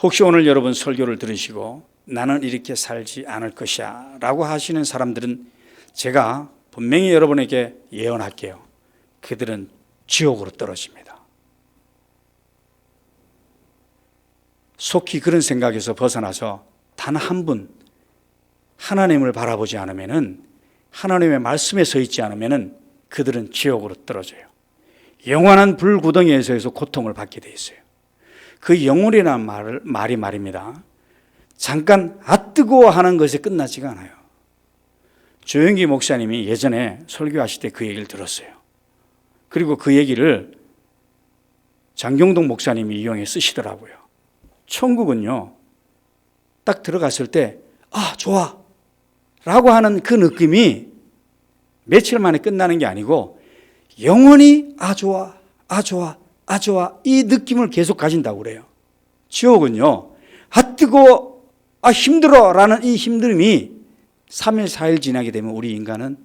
혹시 오늘 여러분 설교를 들으시고 나는 이렇게 살지 않을 것이야 라고 하시는 사람들은 제가 분명히 여러분에게 예언할게요. 그들은 지옥으로 떨어집니다. 속히 그런 생각에서 벗어나서 단 한 분 하나님을 바라보지 않으면은 하나님의 말씀에 서 있지 않으면은 그들은 지옥으로 떨어져요. 영원한 불구덩이에서 고통을 받게 돼 있어요. 그 영혼이라는 말이 말입니다. 잠깐 뜨거워 하는 것에 끝나지가 않아요. 조영기 목사님이 예전에 설교하실 때 그 얘기를 들었어요. 그리고 그 얘기를 장경동 목사님이 이용해 쓰시더라고요. 천국은요, 딱 들어갔을 때 좋아 라고 하는 그 느낌이 며칠 만에 끝나는 게 아니고 영원히 좋아 이 느낌을 계속 가진다고 그래요. 지옥은요, 뜨거워 힘들어 라는 이 힘듦이 3일 4일 지나게 되면 우리 인간은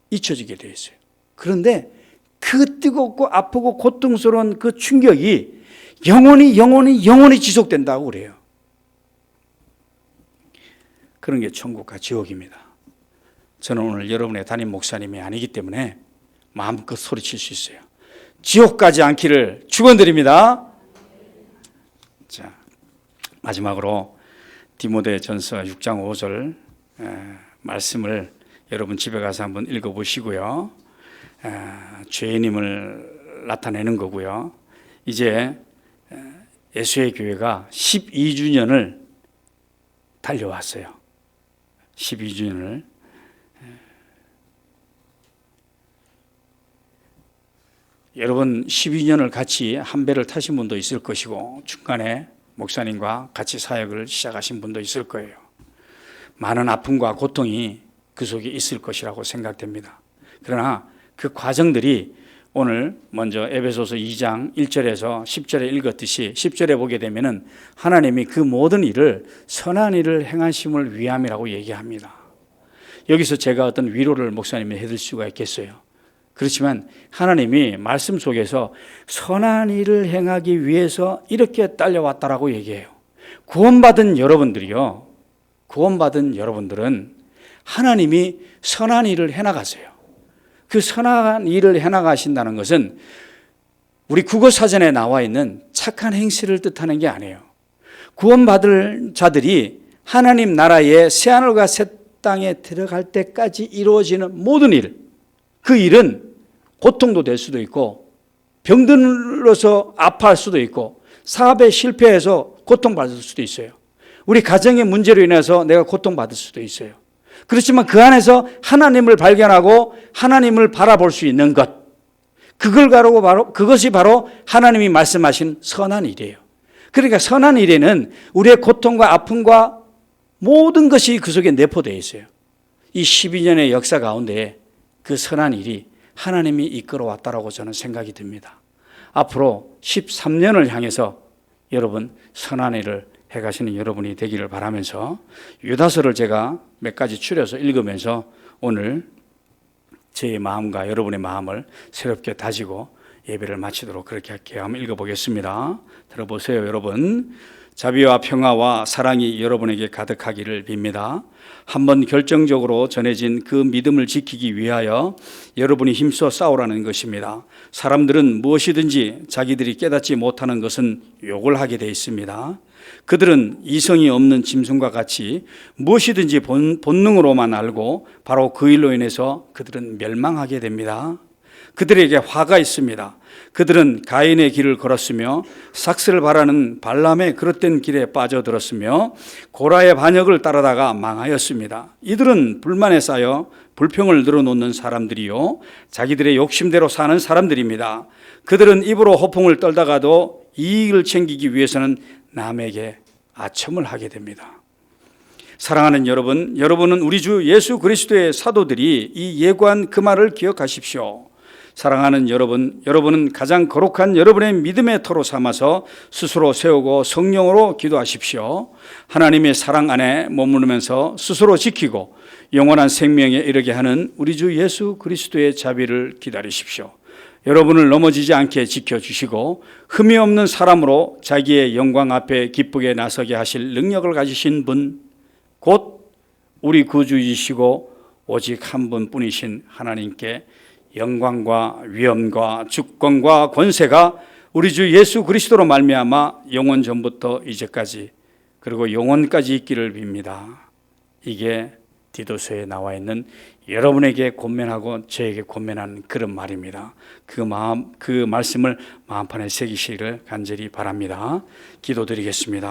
잊혀지게 되어 있어요. 그런데 그 뜨겁고 아프고 고통스러운 그 충격이 영원히 지속된다고 그래요. 그런 게 천국과 지옥입니다. 저는 오늘 여러분의 담임 목사님이 아니기 때문에 마음껏 소리칠 수 있어요. 지옥 가지 않기를 축원드립니다. 자, 마지막으로 디모데전서 6장 5절 말씀을 여러분 집에 가서 한번 읽어보시고요. 죄인임을 나타내는 거고요. 이제 예수의 교회가 12주년을 달려왔어요. 12주년을. 여러분 12년을 같이 한 배를 타신 분도 있을 것이고 중간에 목사님과 같이 사역을 시작하신 분도 있을 거예요. 많은 아픔과 고통이 그 속에 있을 것이라고 생각됩니다. 그러나 그 과정들이 오늘 먼저 에베소서 2장 1절에서 10절에 읽었듯이 10절에 보게 되면은 하나님이 그 모든 일을 선한 일을 행하심을 위함이라고 얘기합니다. 여기서 제가 어떤 위로를 목사님이 해드릴 수가 있겠어요. 그렇지만 하나님이 말씀 속에서 선한 일을 행하기 위해서 이렇게 딸려왔다라고 얘기해요. 구원받은 여러분들이요, 구원받은 여러분들은 하나님이 선한 일을 해나가세요. 그 선한 일을 해나가신다는 것은 우리 국어사전에 나와 있는 착한 행실을 뜻하는 게 아니에요. 구원받을 자들이 하나님 나라의 새하늘과 새 땅에 들어갈 때까지 이루어지는 모든 일, 그 일은 고통도 될 수도 있고 병들어서 아파할 수도 있고 사업에 실패해서 고통받을 수도 있어요. 우리 가정의 문제로 인해서 내가 고통받을 수도 있어요. 그렇지만 그 안에서 하나님을 발견하고 하나님을 바라볼 수 있는 것, 그것이 바로 하나님이 말씀하신 선한 일이에요. 그러니까 선한 일에는 우리의 고통과 아픔과 모든 것이 그 속에 내포되어 있어요. 이 12년의 역사 가운데 그 선한 일이 하나님이 이끌어왔다라고 저는 생각이 듭니다. 앞으로 13년을 향해서 여러분 선한 일을 해가시는 여러분이 되기를 바라면서 유다서를 제가 몇 가지 추려서 읽으면서 오늘 제 마음과 여러분의 마음을 새롭게 다지고 예배를 마치도록 그렇게 할게요. 한번 읽어보겠습니다. 들어보세요. 여러분, 자비와 평화와 사랑이 여러분에게 가득하기를 빕니다. 한번 결정적으로 전해진 그 믿음을 지키기 위하여 여러분이 힘써 싸우라는 것입니다. 사람들은 무엇이든지 자기들이 깨닫지 못하는 것은 욕을 하게 돼 있습니다. 그들은 이성이 없는 짐승과 같이 무엇이든지 본능으로만 알고 바로 그 일로 인해서 그들은 멸망하게 됩니다. 그들에게 화가 있습니다. 그들은 가인의 길을 걸었으며 삭스를 바라는 발람의 그릇된 길에 빠져들었으며 고라의 반역을 따르다가 망하였습니다. 이들은 불만에 쌓여 불평을 늘어놓는 사람들이요 자기들의 욕심대로 사는 사람들입니다. 그들은 입으로 호풍을 떨다가도 이익을 챙기기 위해서는 남에게 아첨을 하게 됩니다. 사랑하는 여러분, 여러분은 우리 주 예수 그리스도의 사도들이 이 예고한 그 말을 기억하십시오. 사랑하는 여러분, 여러분은 가장 거룩한 여러분의 믿음의 터로 삼아서 스스로 세우고 성령으로 기도하십시오. 하나님의 사랑 안에 머무르면서 스스로 지키고 영원한 생명에 이르게 하는 우리 주 예수 그리스도의 자비를 기다리십시오. 여러분을 넘어지지 않게 지켜주시고 흠이 없는 사람으로 자기의 영광 앞에 기쁘게 나서게 하실 능력을 가지신 분, 곧 우리 구주이시고 오직 한 분뿐이신 하나님께 영광과 위엄과 주권과 권세가 우리 주 예수 그리스도로 말미암아 영원 전부터 이제까지 그리고 영원까지 있기를 빕니다. 이게 디도서에 나와 있는 여러분에게 권면하고 저에게 권면하는 그런 말입니다. 그 말씀을 마음판에 새기시기를 간절히 바랍니다. 기도드리겠습니다.